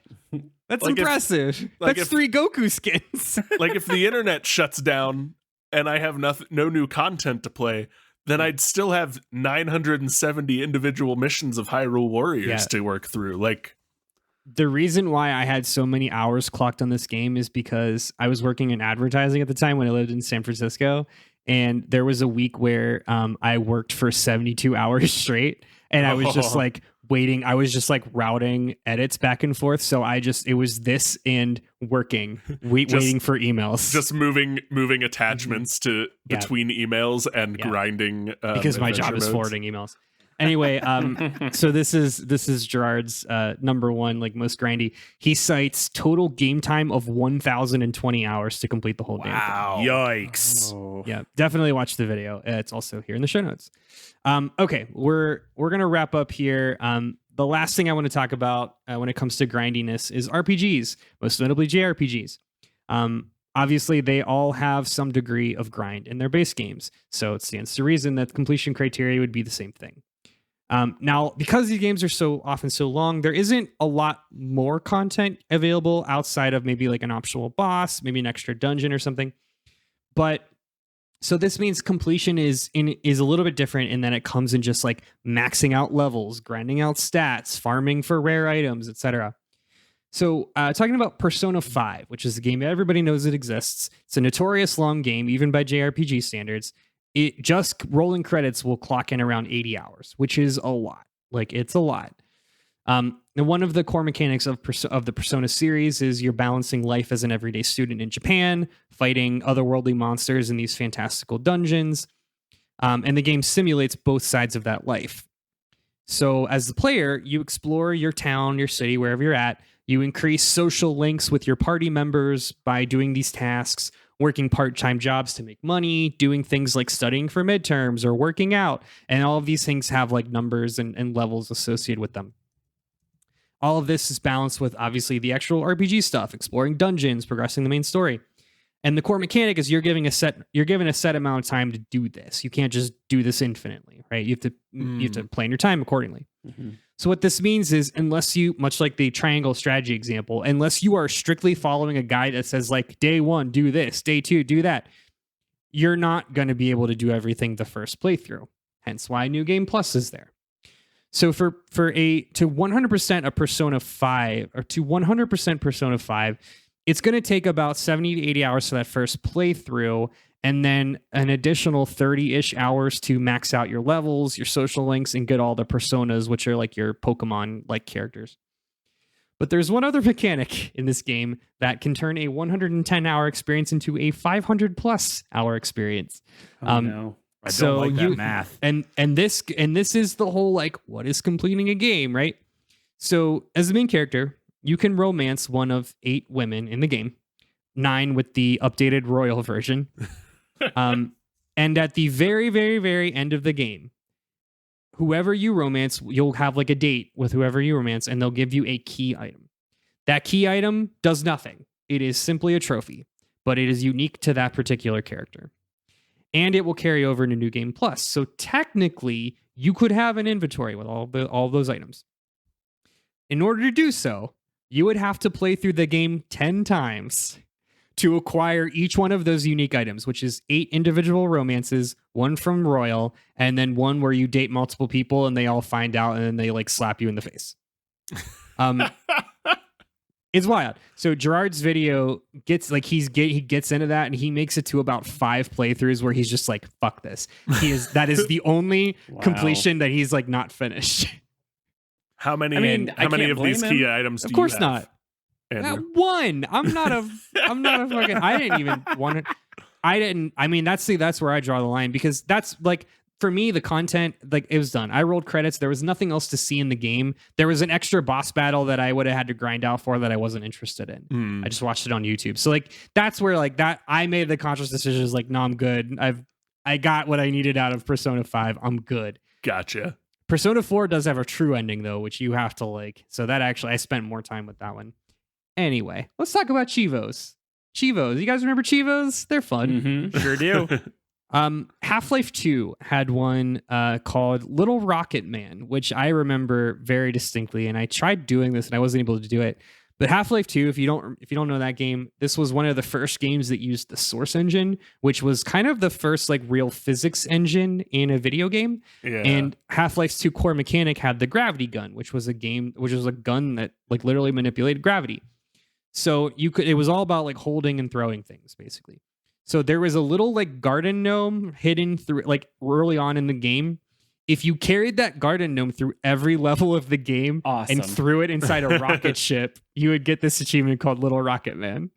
That's Like impressive. That's 3 Goku skins. Like if the internet shuts down and I have no new content to play, then I'd still have 970 individual missions of Hyrule Warriors to work through. Like, the reason why I had so many hours clocked on this game is because I was working in advertising at the time when I lived in San Francisco, and there was a week where I worked for 72 hours straight, and I was just like waiting. I was just like routing edits back and forth. So it was this and working, waiting for emails. Just moving attachments to between emails and grinding. Because my job is forwarding emails. Anyway, so this is Gerard's number one, like most grindy. He cites total game time of 1,020 hours to complete the whole damn thing. Yikes. Oh. Yeah, definitely watch the video. It's also here in the show notes. Okay, we're gonna wrap up here. The last thing I want to talk about when it comes to grindiness is RPGs, most notably JRPGs. Obviously, they all have some degree of grind in their base games, so it stands to reason that the completion criteria would be the same thing. Now, because these games are so often so long, there isn't a lot more content available outside of maybe like an optional boss, maybe an extra dungeon or something. But so this means completion is a little bit different in that it comes in just like maxing out levels, grinding out stats, farming for rare items, etc. So talking about Persona 5, which is a game that everybody knows it exists. It's a notorious long game, even by JRPG standards. It just rolling credits will clock in around 80 hours, which is a lot. Like, it's a lot. And one of the core mechanics of the Persona series is you're balancing life as an everyday student in Japan, fighting otherworldly monsters in these fantastical dungeons. And the game simulates both sides of that life. So as the player, you explore your town, your city, wherever you're at. You increase social links with your party members by doing these tasks, working part-time jobs to make money, doing things like studying for midterms or working out. And all of these things have like numbers and levels associated with them. All of this is balanced with obviously the actual RPG stuff, exploring dungeons, progressing the main story. And the core mechanic is you're given a set amount of time to do this. You can't just do this infinitely, right? You have to plan your time accordingly. Mm-hmm. So what this means is, unless you, much like the triangle strategy example, unless you are strictly following a guide that says like day 1, do this, day 2, do that, you're not going to be able to do everything the first playthrough. Hence why New Game Plus is there. So to 100% a Persona 5 or to 100% Persona 5, it's going to take about 70 to 80 hours for that first playthrough, and then an additional 30-ish hours to max out your levels, your social links, and get all the personas, which are like your Pokemon-like characters. But there's one other mechanic in this game that can turn a 110-hour experience into a 500-plus hour experience. Oh, no. I don't like that math. And this is the whole like, what is completing a game, right? So as the main character, you can romance one of 8 women in the game, 9 with the updated royal version. And at the very, very, very end of the game, whoever you romance, you'll have like a date with whoever you romance, and they'll give you a key item. That key item does nothing. It is simply a trophy, but it is unique to that particular character. And it will carry over into New Game Plus. So technically, you could have an inventory with all of those items. In order to do so, you would have to play through the game 10 times to acquire each one of those unique items, which is 8 individual romances, 1 from Royal, and then 1 where you date multiple people and they all find out and then they like slap you in the face. It's wild. So Gerard's video gets like he gets into that and he makes it to about 5 playthroughs where he's just like, fuck this. That is the only completion that he's like not finished. How many of these key items do you have? Of course not. One. I'm not a fucking. I didn't even want it. I mean, that's where I draw the line, because that's like, for me, the content, like, it was done. I rolled credits. There was nothing else to see in the game. There was an extra boss battle that I would have had to grind out for that I wasn't interested in. I just watched it on YouTube. So like, that's where like that I made the conscious decision, is like, no, I'm good. I got what I needed out of Persona 5. I'm good. Gotcha. Persona 4 does have a true ending though, which you have to like. So that actually, I spent more time with that one. Anyway, let's talk about Chivos. Chivos. You guys remember Chivos? They're fun. Mm-hmm. Sure do. Half-Life 2 had one called Little Rocket Man, which I remember very distinctly, and I tried doing this and I wasn't able to do it. But Half-Life 2, if you don't know that game, this was one of the first games that used the Source engine, which was kind of the first like real physics engine in a video game. Yeah. And Half-Life's 2 core mechanic had the gravity gun, which was a gun that like literally manipulated gravity. So it was all about like holding and throwing things, basically. So there was a little like garden gnome hidden through like early on in the game. If you carried that garden gnome through every level of the game and threw it inside a rocket ship, you would get this achievement called Little Rocket Man.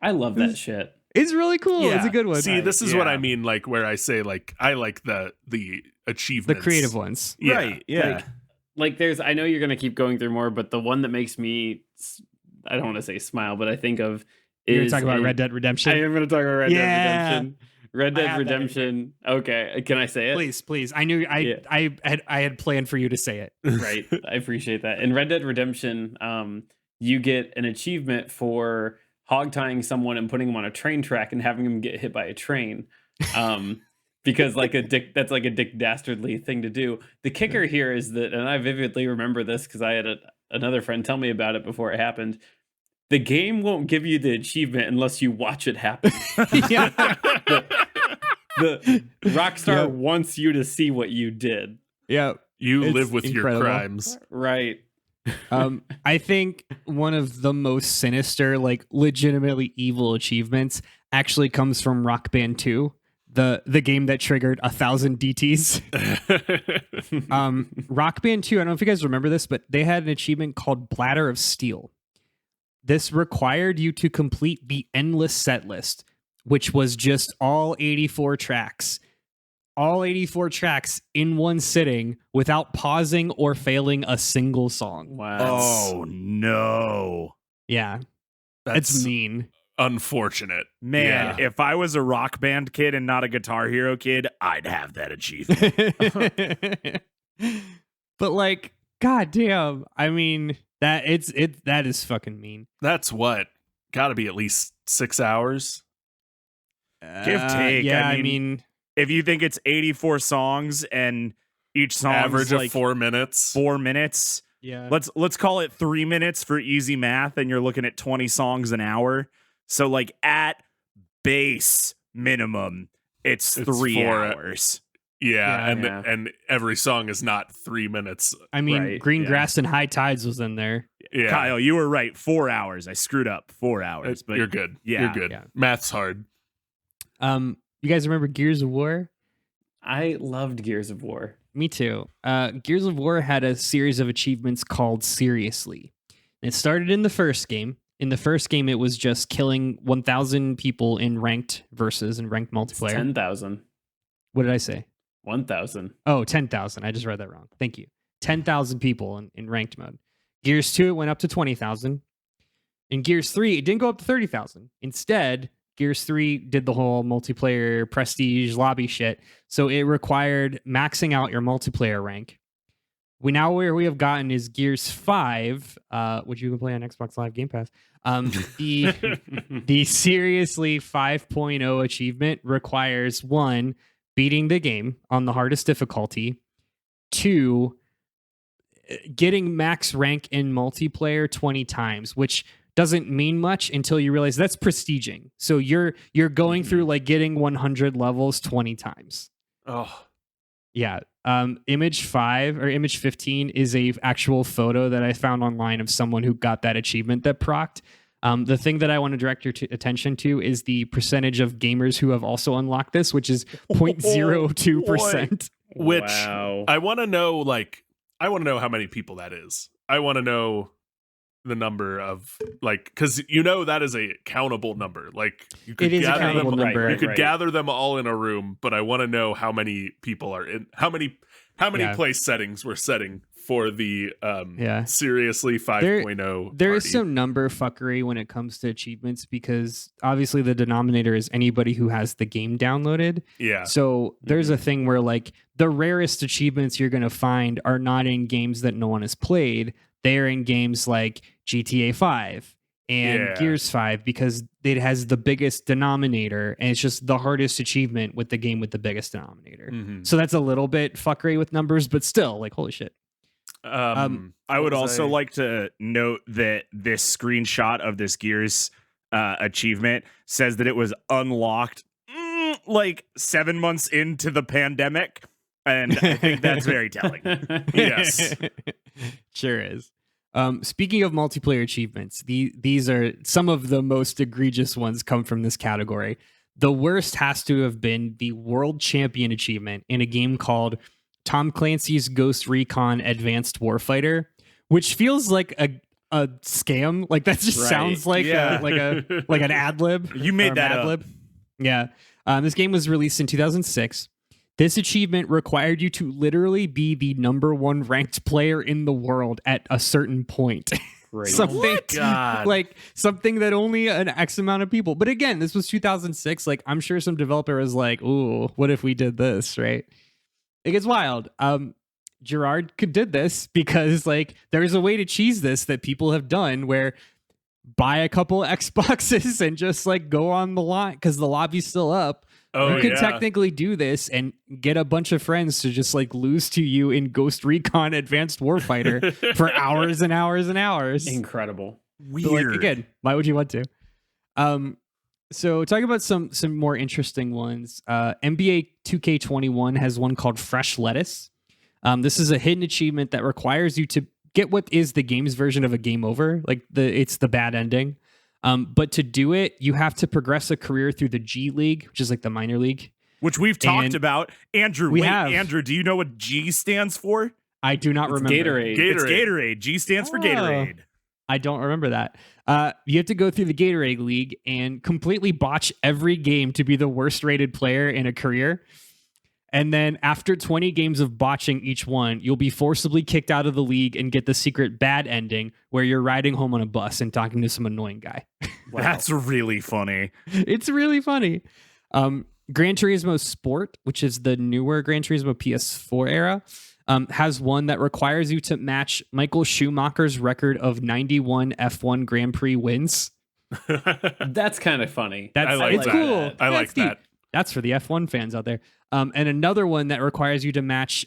I love that shit. It's really cool. Yeah. It's a good one. See, this is what I mean, like where I say like I like the achievements. The creative ones. Yeah. Right. Yeah. Like there's, I know you're going to keep going through more, but the one that makes me, I don't want to say smile, but I think of You're going to talk about Red Dead Redemption? I am going to talk about Red Dead Redemption. Red Dead Redemption. Okay, can I say it? Please. I knew I had planned for you to say it. Right. I appreciate that. In Red Dead Redemption, you get an achievement for hog tying someone and putting them on a train track and having them get hit by a train. Because that's like a Dick Dastardly thing to do. The kicker here is that, and I vividly remember this because I had another friend tell me about it before it happened. The game won't give you the achievement unless you watch it happen. the Rockstar wants you to see what you did. Yeah, you live with incredible. Your crimes, right? I think one of the most sinister, like legitimately evil achievements, actually comes from Rock Band 2. The game that triggered 1,000 DTs. Rock Band 2, I don't know if you guys remember this, but they had an achievement called Bladder of Steel. This required you to complete the endless set list, which was just all 84 tracks. All 84 tracks in one sitting without pausing or failing a single song. Wow. Oh, no. Yeah. That's mean. Unfortunate. Man, if I was a Rock Band kid and not a Guitar Hero kid, I'd have that achievement. But like, goddamn, I mean, that is fucking mean. That's what? Gotta be at least 6 hours. Give take. Yeah, I mean, if you think it's 84 songs and each song average like of 4 minutes. 4 minutes. Yeah. Let's call it 3 minutes for easy math, and you're looking at 20 songs an hour. So like at base minimum, it's 3 hours. Yeah, and every song is not 3 minutes. I mean, Green Grass and High Tides was in there. Yeah. Kyle, you were right. 4 hours. I screwed up. 4 hours. But you're good. Yeah, you're good. Yeah. Math's hard. You guys remember Gears of War? I loved Gears of War. Me too. Gears of War had a series of achievements called Seriously. It started in the first game. In the first game, it was just killing 1,000 people in ranked versus and ranked multiplayer. 10,000. What did I say? 1,000. Oh, 10,000. I just read that wrong. Thank you. 10,000 people in ranked mode. Gears 2, it went up to 20,000. In Gears 3, it didn't go up to 30,000. Instead, Gears 3 did the whole multiplayer prestige lobby shit. So it required maxing out your multiplayer rank. Where we have gotten is Gears 5, which you can play on Xbox Live Game Pass. The Seriously 5.0 achievement requires 1, beating the game on the hardest difficulty, 2, getting max rank in multiplayer 20 times, which doesn't mean much until you realize that's prestiging. So you're going through like getting 100 levels 20 times. Oh. Yeah. Image 5 or image 15 is a actual photo that I found online of someone who got that achievement that procced. The thing that I want to direct your attention to is the percentage of gamers who have also unlocked this, which is 0.02%. Which Wow. I want to know, how many people that is. I want to know the number of, because that is a countable number. Like, you could It is a gather countable them, number. you could Right. gather them all in a room, but I want to know how many people are in, how many Yeah. place settings we're setting for the Yeah. Seriously 5.0. There is party. some number fuckery when it comes to achievements because obviously the denominator is anybody who has the game downloaded. Yeah. So there's a thing where like the rarest achievements you're going to find are not in games that no one has played. They're in games like GTA 5 and Yeah. Gears 5 because it has the biggest denominator and it's just the hardest achievement with the game with the biggest denominator. Mhm. So that's a little bit fuckery with numbers, but still, like, holy shit. I would also like to note that this screenshot of this Gears achievement says that it was unlocked like 7 months into the pandemic. And I think that's very telling. Yes. Sure is. Speaking of multiplayer achievements, these are some of the most egregious ones come from this category. The worst has to have been the World Champion achievement in a game called Tom Clancy's Ghost Recon Advanced Warfighter, which feels like a scam. Like that just Right. sounds like like an ad lib. You made that up. lib. Yeah. This game was released in 2006. This achievement required you to literally be the number 1 ranked player in the world at a certain point. Great. Something God. like something that only an X amount of people. But again, this was 2006. Like I'm sure some developer was like, "Ooh, what if we did this?" Right? It gets wild. Gerard did this because like there's a way to cheese this that people have done where buy a couple Xboxes and just like go on the line because the lobby's still up. Oh, You could yeah. technically do this and get a bunch of friends to just like lose to you in Ghost Recon Advanced Warfighter for hours and hours and hours. Incredible. But, like, again, why would you want to? So talking about some more interesting ones. NBA 2K21 has one called Fresh Lettuce. This is a hidden achievement that requires you to get what is the game's version of a game over. Like it's the bad ending. But to do it, you have to progress a career through the G League, which is like the minor league. Which we've talked And about. Andrew, Andrew, do you know what G stands for? I do not remember. Gatorade. It's Gatorade. G stands for Gatorade. I don't remember that. You have to go through the Gatorade League and completely botch every game to be the worst rated player in a career. And then after 20 games of botching each one, you'll be forcibly kicked out of the league and get the secret bad ending where you're riding home on a bus and talking to some annoying guy. Wow. That's really funny. It's really funny. Gran Turismo Sport, which is the newer Gran Turismo PS4 era, has one that requires you to match Michael Schumacher's record of 91 F1 Grand Prix wins. That's kind of funny. It's cool. I like that. That's for the F1 fans out there. And another one that requires you to match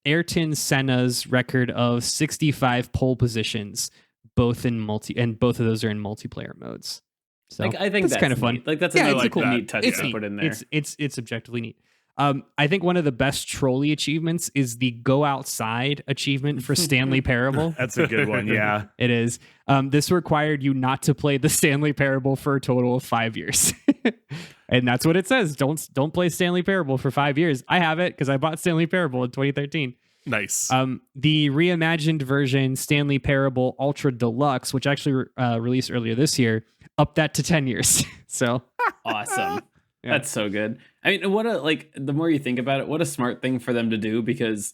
Ayrton Senna's record of 65 pole positions, both of those are in multiplayer modes. So I think that's kind of fun. neat. Like that's Yeah, another it's cool cool. neat touch It's to neat. put in there. It's objectively neat. I think one of the best trolley achievements is the Go Outside achievement for Stanley Parable. That's a good one, yeah. It is. This required you not to play the Stanley Parable for a total of 5 years. And that's what it says. Don't play Stanley Parable for 5 years. I have it because I bought Stanley Parable in 2013. Nice. The reimagined version, Stanley Parable Ultra Deluxe, which actually released earlier this year, upped that to 10 years. So awesome. Yeah. That's so good. I mean, what a like. The more you think about it, what a smart thing for them to do, because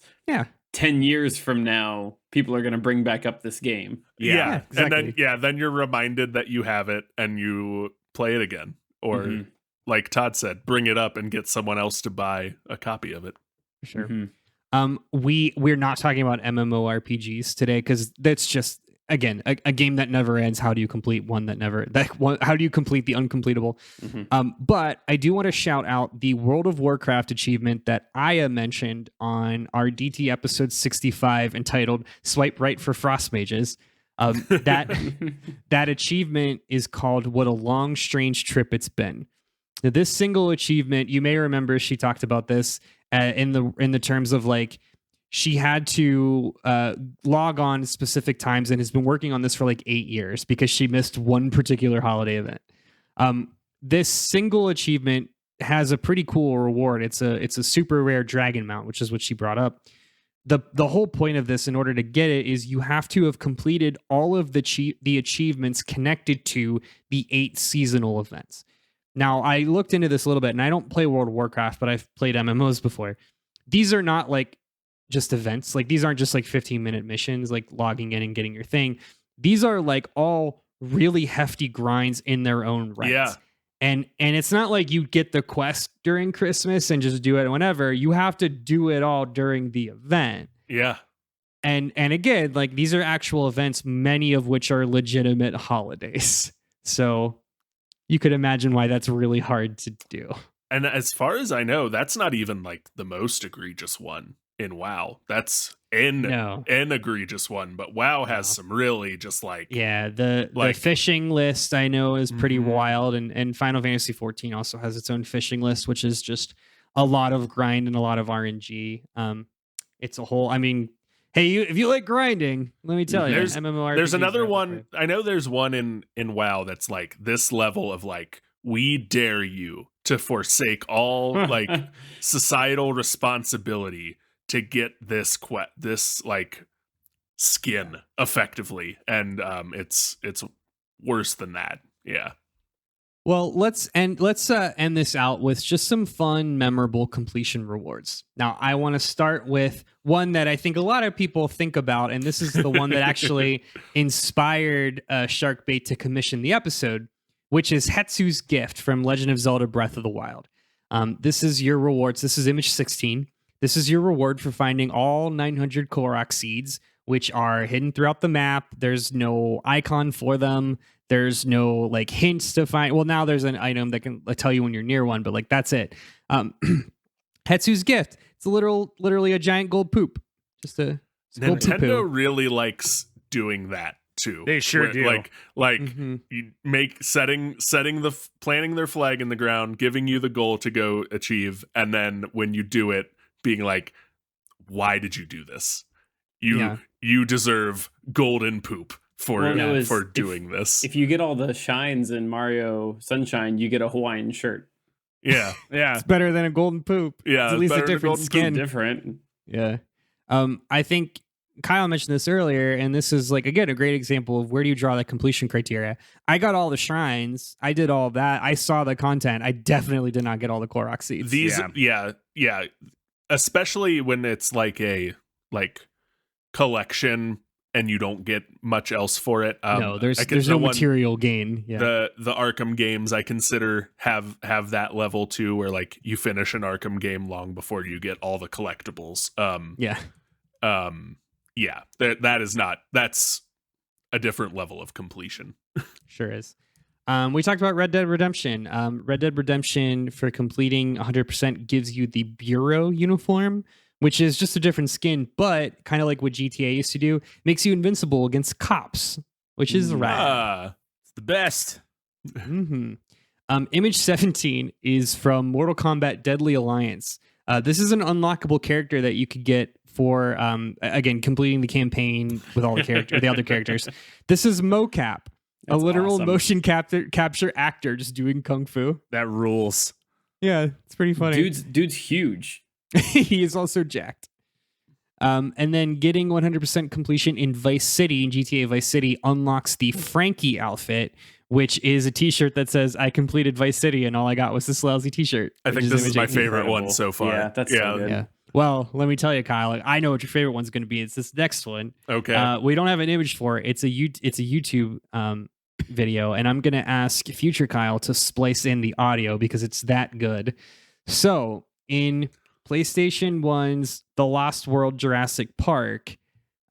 10 years from now, people are going to bring back up this game. Yeah. exactly. And then you're reminded that you have it and you play it again. Or like Todd said, bring it up and get someone else to buy a copy of it. Sure. We're not talking about MMORPGs today because that's just, again, a game that never ends. How do you complete one that never? How do you complete the uncompletable? But I do want to shout out the World of Warcraft achievement that Aya mentioned on our DT episode 65, entitled "Swipe Right for Frost Mages." That achievement is called "What a Long, Strange Trip It's Been." Now, this single achievement, you may remember, she talked about this in the terms of like, she had to log on at specific times and has been working on this for like 8 years because she missed one particular holiday event. This single achievement has a pretty cool reward. It's a super rare dragon mount, which is what she brought up. The whole point of this, in order to get it, is you have to have completed all of the achievements connected to the 8 seasonal events. Now, I looked into this a little bit, and I don't play World of Warcraft, but I've played MMOs before. These are not like just events. Like, these aren't just like 15-minute missions, like logging in and getting your thing. These are like all really hefty grinds in their own right. Yeah. And it's not like you get the quest during Christmas and just do it whenever. You have to do it all during the event. Yeah. And again, like, these are actual events, many of which are legitimate holidays. So you could imagine why that's really hard to do. And as far as I know, that's not even like the most egregious one in WoW. That's an egregious one, but WoW has some really just like... Yeah, the fishing list I know is pretty wild, and Final Fantasy XIV also has its own fishing list, which is just a lot of grind and a lot of RNG. It's a whole... I mean, hey, if you like grinding, let me tell you, MMORPGs. There's another one. I know there's one in WoW that's like this level of like, we dare you to forsake all like societal responsibility to get this like skin effectively, and it's worse than that. Yeah. Well, let's end this out with just some fun, memorable completion rewards. Now, I want to start with one that I think a lot of people think about, and this is the one that actually inspired Sharkbait to commission the episode, which is Hetsu's Gift from Legend of Zelda Breath of the Wild. This is your rewards. This is image 16. This is your reward for finding all 900 Korok seeds, which are hidden throughout the map. There's no icon for them. There's no like hints to find. Well, now there's an item that can tell you when you're near one, but like that's it. Hetsu's Gift. It's literally a giant gold poop. Just a gold Nintendo poo-poo. really likes doing that too. They sure do. Like you make planting their flag in the ground, giving you the goal to go achieve, and then when you do it, being like, "Why did you do this? You deserve golden poop for doing this." If you get all the shines in Mario Sunshine, you get a Hawaiian shirt. Yeah, yeah, It's better than a golden poop. yeah. It's at least a better than different golden skin. Different. Yeah. I think Kyle mentioned this earlier, and this is like, again, a great example of where do you draw that completion criteria. I got all the shrines. I did all that. I saw the content. I definitely did not get all the Korok seeds. Yeah. Especially when it's like a collection and you don't get much else for it. No, there's no material gain. Yeah. The Arkham games I consider have that level too, where like you finish an Arkham game long before you get all the collectibles. That's a different level of completion. Sure is. We talked about Red Dead Redemption. Red Dead Redemption, for completing 100%, gives you the Bureau uniform, which is just a different skin, but kind of like what GTA used to do, makes you invincible against cops, which is rad. It's the best. Image 17 is from Mortal Kombat Deadly Alliance. This is an unlockable character that you could get for, again, completing the campaign with all the other characters. This is Mocap. That's a literal awesome. motion capture actor just doing kung fu. That rules. Yeah, it's pretty funny. Dude's huge. He is also jacked. And then getting 100% completion in GTA Vice City unlocks the Frankie outfit, which is a T-shirt that says "I completed Vice City," and all I got was this lousy T-shirt. I think this is my favorite one so far. Yeah, that's so good. Yeah. Well, let me tell you, Kyle. I know what your favorite one's going to be. It's this next one. Okay. We don't have an image for it. It's a YouTube video, and I'm going to ask future Kyle to splice in the audio because it's that good. So, in PlayStation 1's The Lost World Jurassic Park,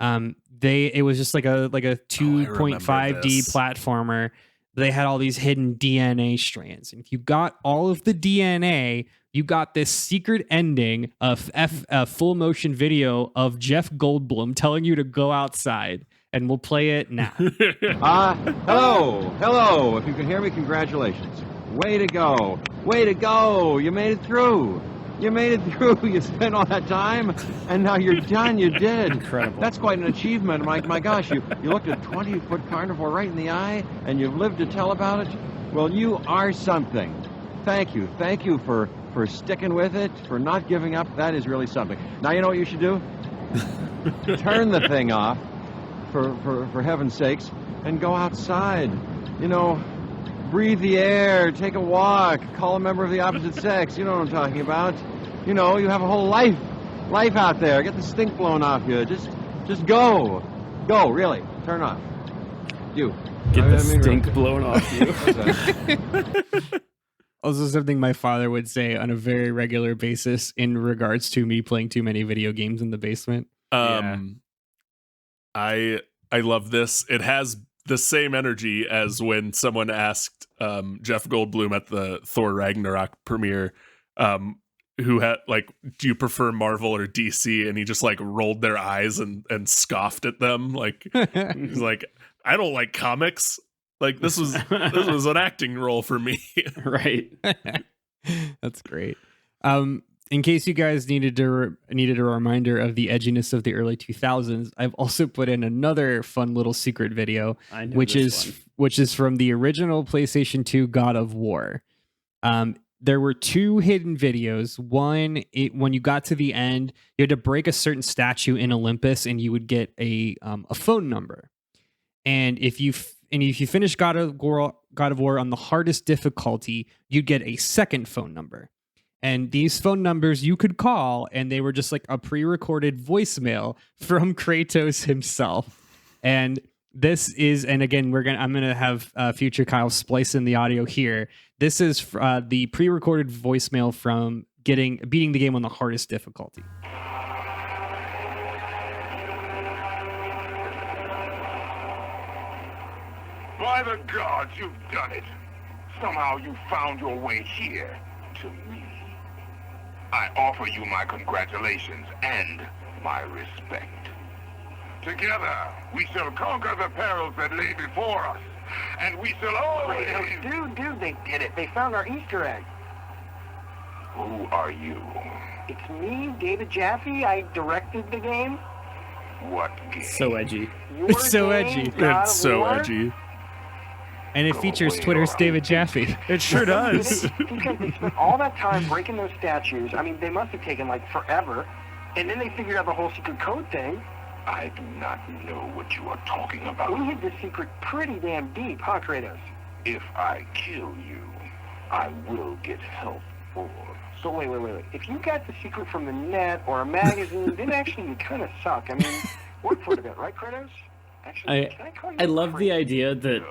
it was just like a 2.5D platformer. They had all these hidden DNA strands, and if you got all of the DNA, you got this secret ending of a full motion video of Jeff Goldblum telling you to go outside, and we'll play it now. Hello. If you can hear me, congratulations. Way to go. You made it through. You spent all that time, and now you're done. You did. Incredible. That's quite an achievement. My gosh, you looked a 20-foot carnivore right in the eye, and you've lived to tell about it. Well, you are something. Thank you for sticking with it, for not giving up. That is really something. Now you know what you should do? Turn the thing off, for heaven's sakes, and go outside. Breathe the air, take a walk, call a member of the opposite sex. You know what I'm talking about. You have a whole life out there. Get the stink blown off you. Just go, really. Turn off. You. Get the stink blown off you. Also something my father would say on a very regular basis in regards to me playing too many video games in the basement. I love this. It has the same energy as when someone asked Jeff Goldblum at the Thor Ragnarok premiere, who had do you prefer Marvel or DC? And he just rolled their eyes and scoffed at them. He's like, I don't like comics. This was an acting role for me. Right. That's great. In case you guys needed a reminder of the edginess of the early 2000s, I've also put in another fun little secret video, which is from the original PlayStation 2 God of War. There were two hidden videos. One, when you got to the end, you had to break a certain statue in Olympus, and you would get a phone number. And if you finish God of War on the hardest difficulty, you'd get a second phone number. And these phone numbers you could call, and they were just like a pre-recorded voicemail from Kratos himself. And this is, and again, I'm gonna have future Kyle splice in the audio here. This is the pre-recorded voicemail from beating the game on the hardest difficulty. By the gods, you've done it. Somehow you found your way here to me. I offer you my congratulations and my respect. Together, we shall conquer the perils that lay before us, and we shall always... Dude, they did it. They found our Easter egg. Who are you? It's me, David Jaffe. I directed the game. What game? So edgy. It's so edgy. It's so edgy. And it features Twitter's David Jaffe. It sure does. Because they spent all that time breaking those statues. I mean, they must have taken forever. And then they figured out the whole secret code thing. I do not know what you are talking about. We hid the secret pretty damn deep, huh, Kratos? If I kill you, I will get help for. So wait. If you got the secret from the net or a magazine, then actually you kind of suck. I mean, work for it a bit, right, Kratos? Actually, can I call you I love the idea that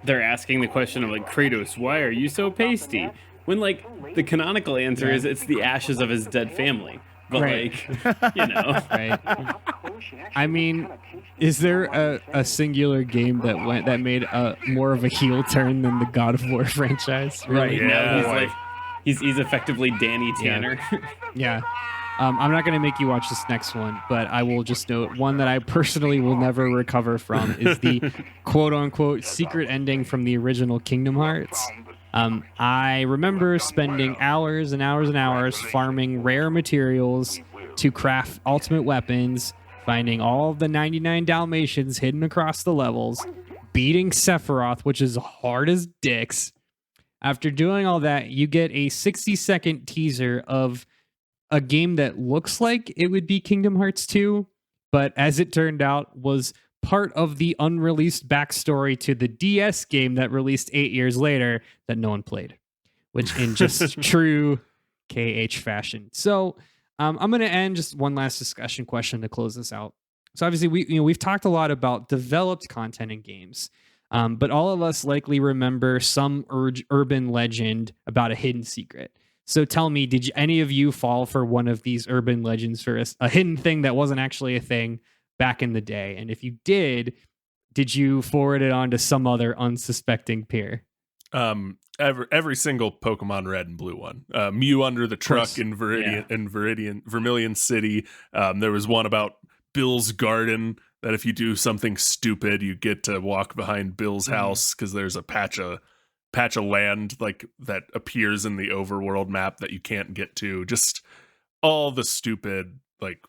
they're asking the question of Kratos, why are you so pasty? When the canonical answer is it's the ashes of his dead family. But right. Right. I mean, is there a singular game that made more of a heel turn than the God of War franchise? Really? Right. Yeah. Now he's effectively Danny Tanner. Yeah. I'm not going to make you watch this next one, but I will just note one that I personally will never recover from is the quote-unquote secret ending from the original Kingdom Hearts. I remember spending hours and hours and hours farming rare materials to craft ultimate weapons, finding all of the 99 Dalmatians hidden across the levels, beating Sephiroth, which is hard as dicks. After doing all that, you get a 60-second teaser of a game that looks like it would be Kingdom Hearts 2, but as it turned out was part of the unreleased backstory to the DS game that released 8 years later that no one played, which in just true KH fashion. So I'm going to end just one last discussion question to close this out. So obviously we've talked a lot about developed content in games, but all of us likely remember some urban legend about a hidden secret. So tell me, did any of you fall for one of these urban legends for a hidden thing that wasn't actually a thing back in the day? And if you did you forward it on to some other unsuspecting peer? Every single Pokemon Red and Blue one. Mew under the truck in Vermilion City. There was one about Bill's garden that if you do something stupid, you get to walk behind Bill's house because there's a patch of land like that appears in the overworld map that you can't get to. Just all the stupid like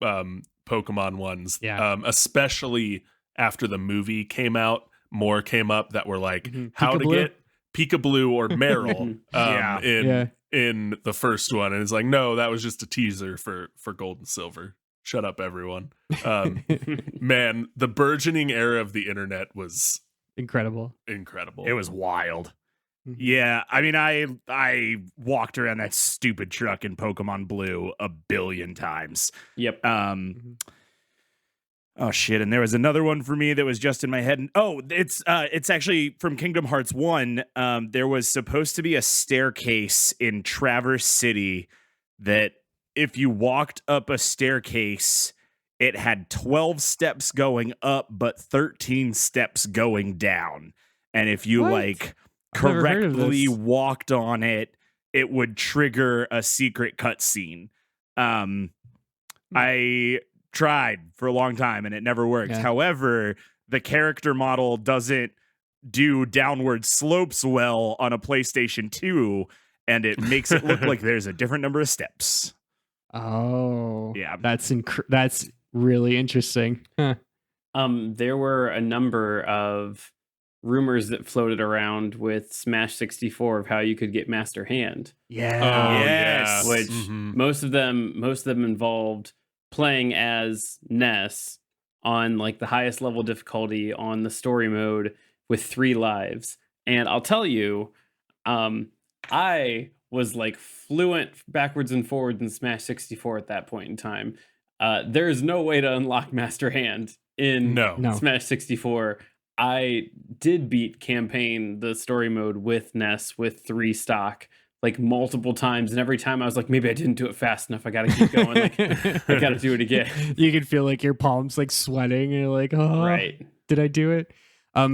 Pokemon ones. Especially after the movie came out, more came up that were like how to get Pika-Blue or Meryl in the first one. And it's like, no, that was just a teaser for Gold and Silver. Shut up, everyone. Man, the burgeoning era of the internet was incredible. It was wild. Yeah, I mean, I walked around that stupid truck in Pokemon Blue a billion times. Yep. Oh shit! And there was another one for me that was just in my head. It's actually from Kingdom Hearts 1. There was supposed to be a staircase in Traverse City that if you walked up a staircase, it had 12 steps going up, but 13 steps going down. And if you correctly walked on it, it would trigger a secret cutscene. I tried for a long time and it never worked. Yeah. However, the character model doesn't do downward slopes well on a PlayStation 2, and it makes it look like there's a different number of steps. Oh, yeah, that's really interesting. Huh. There were a number of rumors that floated around with Smash 64 of how you could get Master Hand. Yes. Which most of them involved playing as Ness on like the highest level difficulty on the story mode with 3 lives. And I'll tell you, I was like fluent backwards and forwards in Smash 64 at that point in time. There is no way to unlock Master Hand in Smash 64. I did beat campaign, the story mode with Ness with 3 stock like multiple times, and every time I was like, maybe I didn't do it fast enough. I gotta keep going. Like I gotta do it again. You can feel like your palms like sweating, and you're like, oh, right. Did I do it?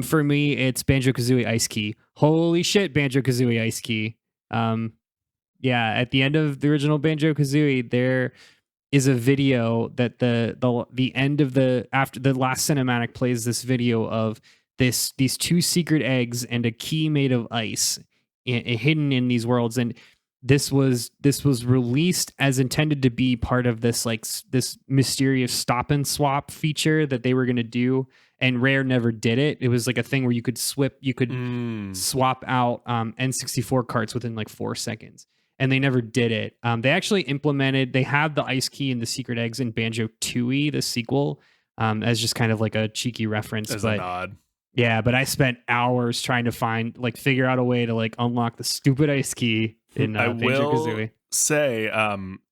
For me, it's Banjo-Kazooie Ice Key. Holy shit, Banjo-Kazooie Ice Key. Yeah, at the end of the original Banjo-Kazooie, there is a video that the end of after the last cinematic plays this video of these 2 secret eggs and a key made of ice hidden in these worlds. And this was released as intended to be part of this mysterious stop and swap feature that they were going to do, and Rare never did it. It was like a thing where you could swap out N64 carts within like 4 seconds, and they never did it. They actually they had the ice key and the secret eggs in Banjo-Tooie, the sequel, as just kind of like a cheeky reference. As a nod. Yeah, but I spent hours trying to figure out a way to unlock the stupid ice key in Banjo-Kazooie. Say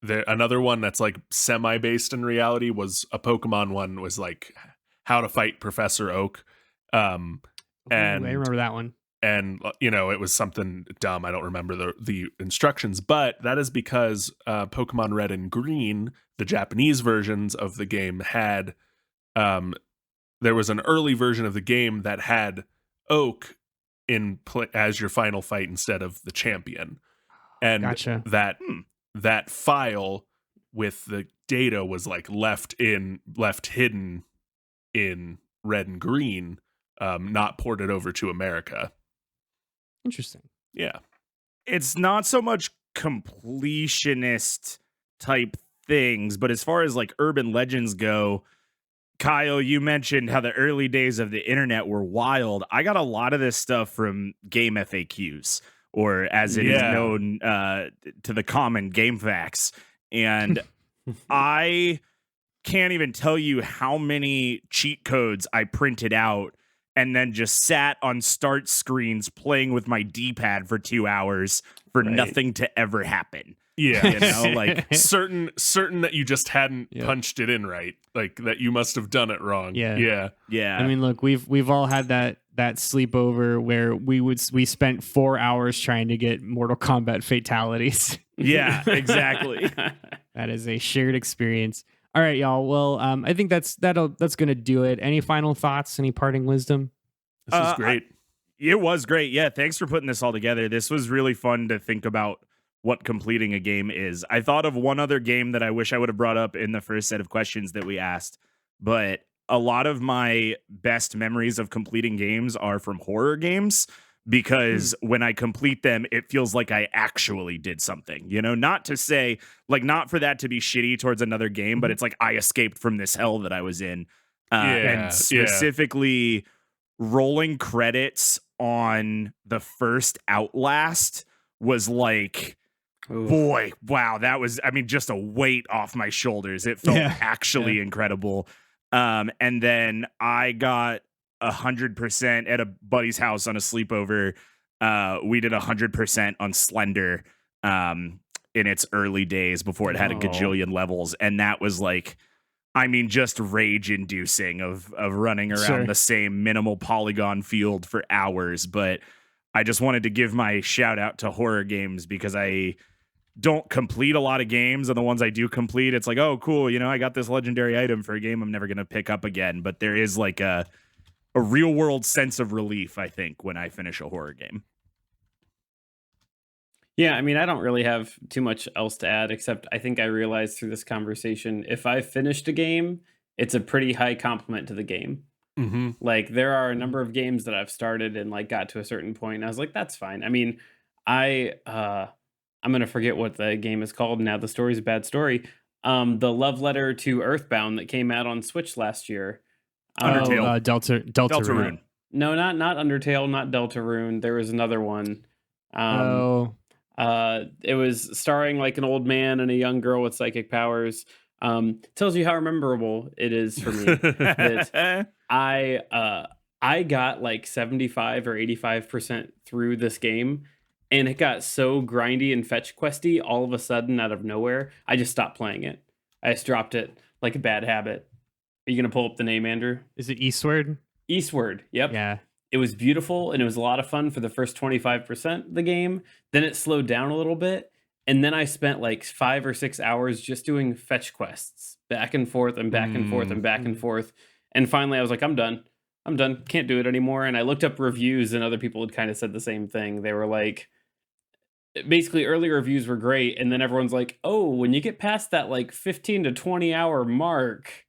another one that's like semi-based in reality was a Pokemon one, was like how to fight Professor Oak. And I remember that one. And it was something dumb. I don't remember the instructions, but that is because Pokemon Red and Green, the Japanese versions of the game, had there was an early version of the game that had Oak as your final fight instead of the champion. And gotcha. that file with the data was like left hidden in Red and Green, not ported over to America. Interesting. Yeah. It's not so much completionist type things, but as far as like urban legends go, Kyle, you mentioned how the early days of the internet were wild. I got a lot of this stuff from Game FAQs, or as it is known to the common, Game Facts. And I can't even tell you how many cheat codes I printed out and then just sat on start screens playing with my D-pad for 2 hours for nothing to ever happen. Yeah, you know, like certain that you just hadn't punched it in right, like that you must have done it wrong. Yeah. Yeah. I mean, look, we've all had that sleepover where we spent 4 hours trying to get Mortal Kombat fatalities. Yeah, exactly. That is a shared experience. All right, y'all. Well, I think that's gonna do it. Any final thoughts? Any parting wisdom? This is great. It was great. Yeah, thanks for putting this all together. This was really fun to think about what completing a game is. I thought of one other game that I wish I would have brought up in the first set of questions that we asked, but a lot of my best memories of completing games are from horror games, because when I complete them, it feels like I actually did something, you know, not to say, like, not for that to be shitty towards another game, but it's like I escaped from this hell that I was in. And specifically rolling credits on the first Outlast was like, boy, wow, that was, I mean, just a weight off my shoulders. It felt actually incredible. And then I got 100% at a buddy's house on a sleepover. We did 100% on Slender in its early days before it had a gajillion levels. And that was like, I mean, just rage inducing of running around the same minimal polygon field for hours. But I just wanted to give my shout out to horror games, because I don't complete a lot of games, and the ones I do complete, it's like, oh, cool, you know, I got this legendary item for a game I'm never going to pick up again. But there is like a real world sense of relief, I think, when I finish a horror game. Yeah, I mean, I don't really have too much else to add, except I think I realized through this conversation, if I finished a game, it's a pretty high compliment to the game. Mm-hmm. Like, there are a number of games that I've started and like got to a certain point, and I was like, that's fine. I mean, I'm gonna forget what the game is called now. The story's a bad story. The love letter to Earthbound that came out on Switch last year. Undertale. Deltarune. No, not Undertale, not Deltarune. There was another one. It was starring like an old man and a young girl with psychic powers. Tells you how memorable it is for me that I got like 75 or 85% through this game, and it got so grindy and fetch questy all of a sudden out of nowhere. I just stopped playing it. I just dropped it like a bad habit. Are you gonna pull up the name, Andrew? Is it Eastward? Eastward. Yep. Yeah. It was beautiful, and it was a lot of fun for the first 25% of the game. Then it slowed down a little bit, and then I spent like 5 or 6 hours just doing fetch quests, back and forth and back and forth and back and forth. And finally, I was like, I'm done. Can't do it anymore. And I looked up reviews, and other people had kind of said the same thing. They were like, basically, early reviews were great, and then everyone's like, oh, when you get past that like 15 to 20 hour mark,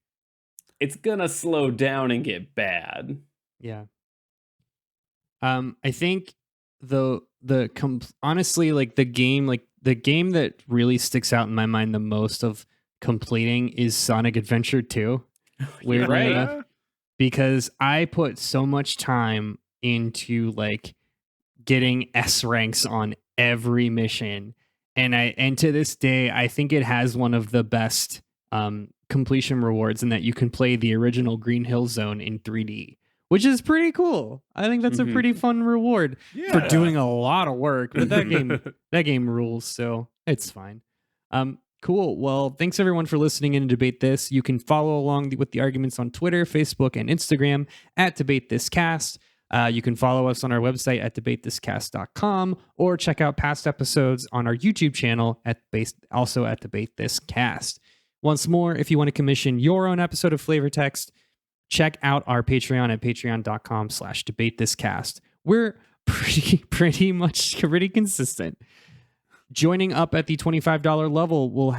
it's gonna slow down and get bad. Yeah. I think honestly, like the game that really sticks out in my mind the most of completing is Sonic Adventure 2. Weirdly enough, because I put so much time into like getting S ranks on every mission, and to this day I think it has one of the best completion rewards in that you can play the original Green Hill Zone in 3D, which is pretty cool. I think that's a pretty fun reward for doing a lot of work, but that game rules, so it's fine. Cool. Well, thanks everyone for listening in to Debate This. You can follow along with the arguments on Twitter, Facebook, and Instagram at Debate This Cast. You can follow us on our website at debatethiscast.com, or check out past episodes on our YouTube channel also at Debate This Cast. Once more, if you want to commission your own episode of Flavor Text, check out our Patreon at patreon.com/debatethiscast. We're pretty consistent. Joining up at the $25 level will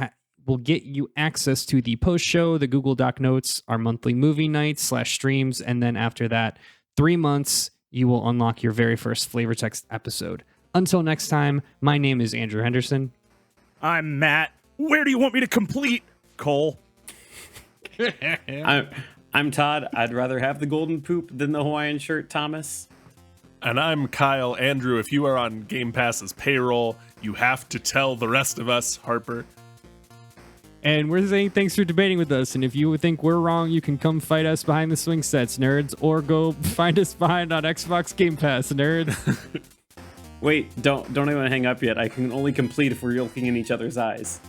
get you access to the post show, the Google Doc notes, our monthly movie nights /streams, and then after that, 3 months, you will unlock your very first Flavor Text episode. Until next time, my name is Andrew Henderson. I'm Matt. Where do you want me to complete, Cole? I'm Todd. I'd rather have the golden poop than the Hawaiian shirt, Thomas. And I'm Kyle. Andrew, if you are on Game Pass's payroll, you have to tell the rest of us, Harper. And we're saying thanks for debating with us. And if you think we're wrong, you can come fight us behind the swing sets, nerds, or go find us behind on Xbox Game Pass, nerds. Wait, don't even hang up yet. I can only complete if we're looking in each other's eyes.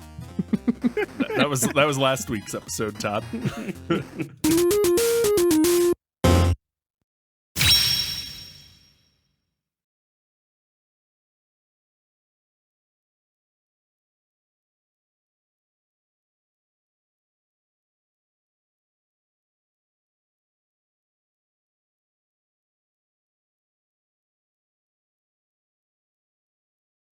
That was last week's episode, Todd.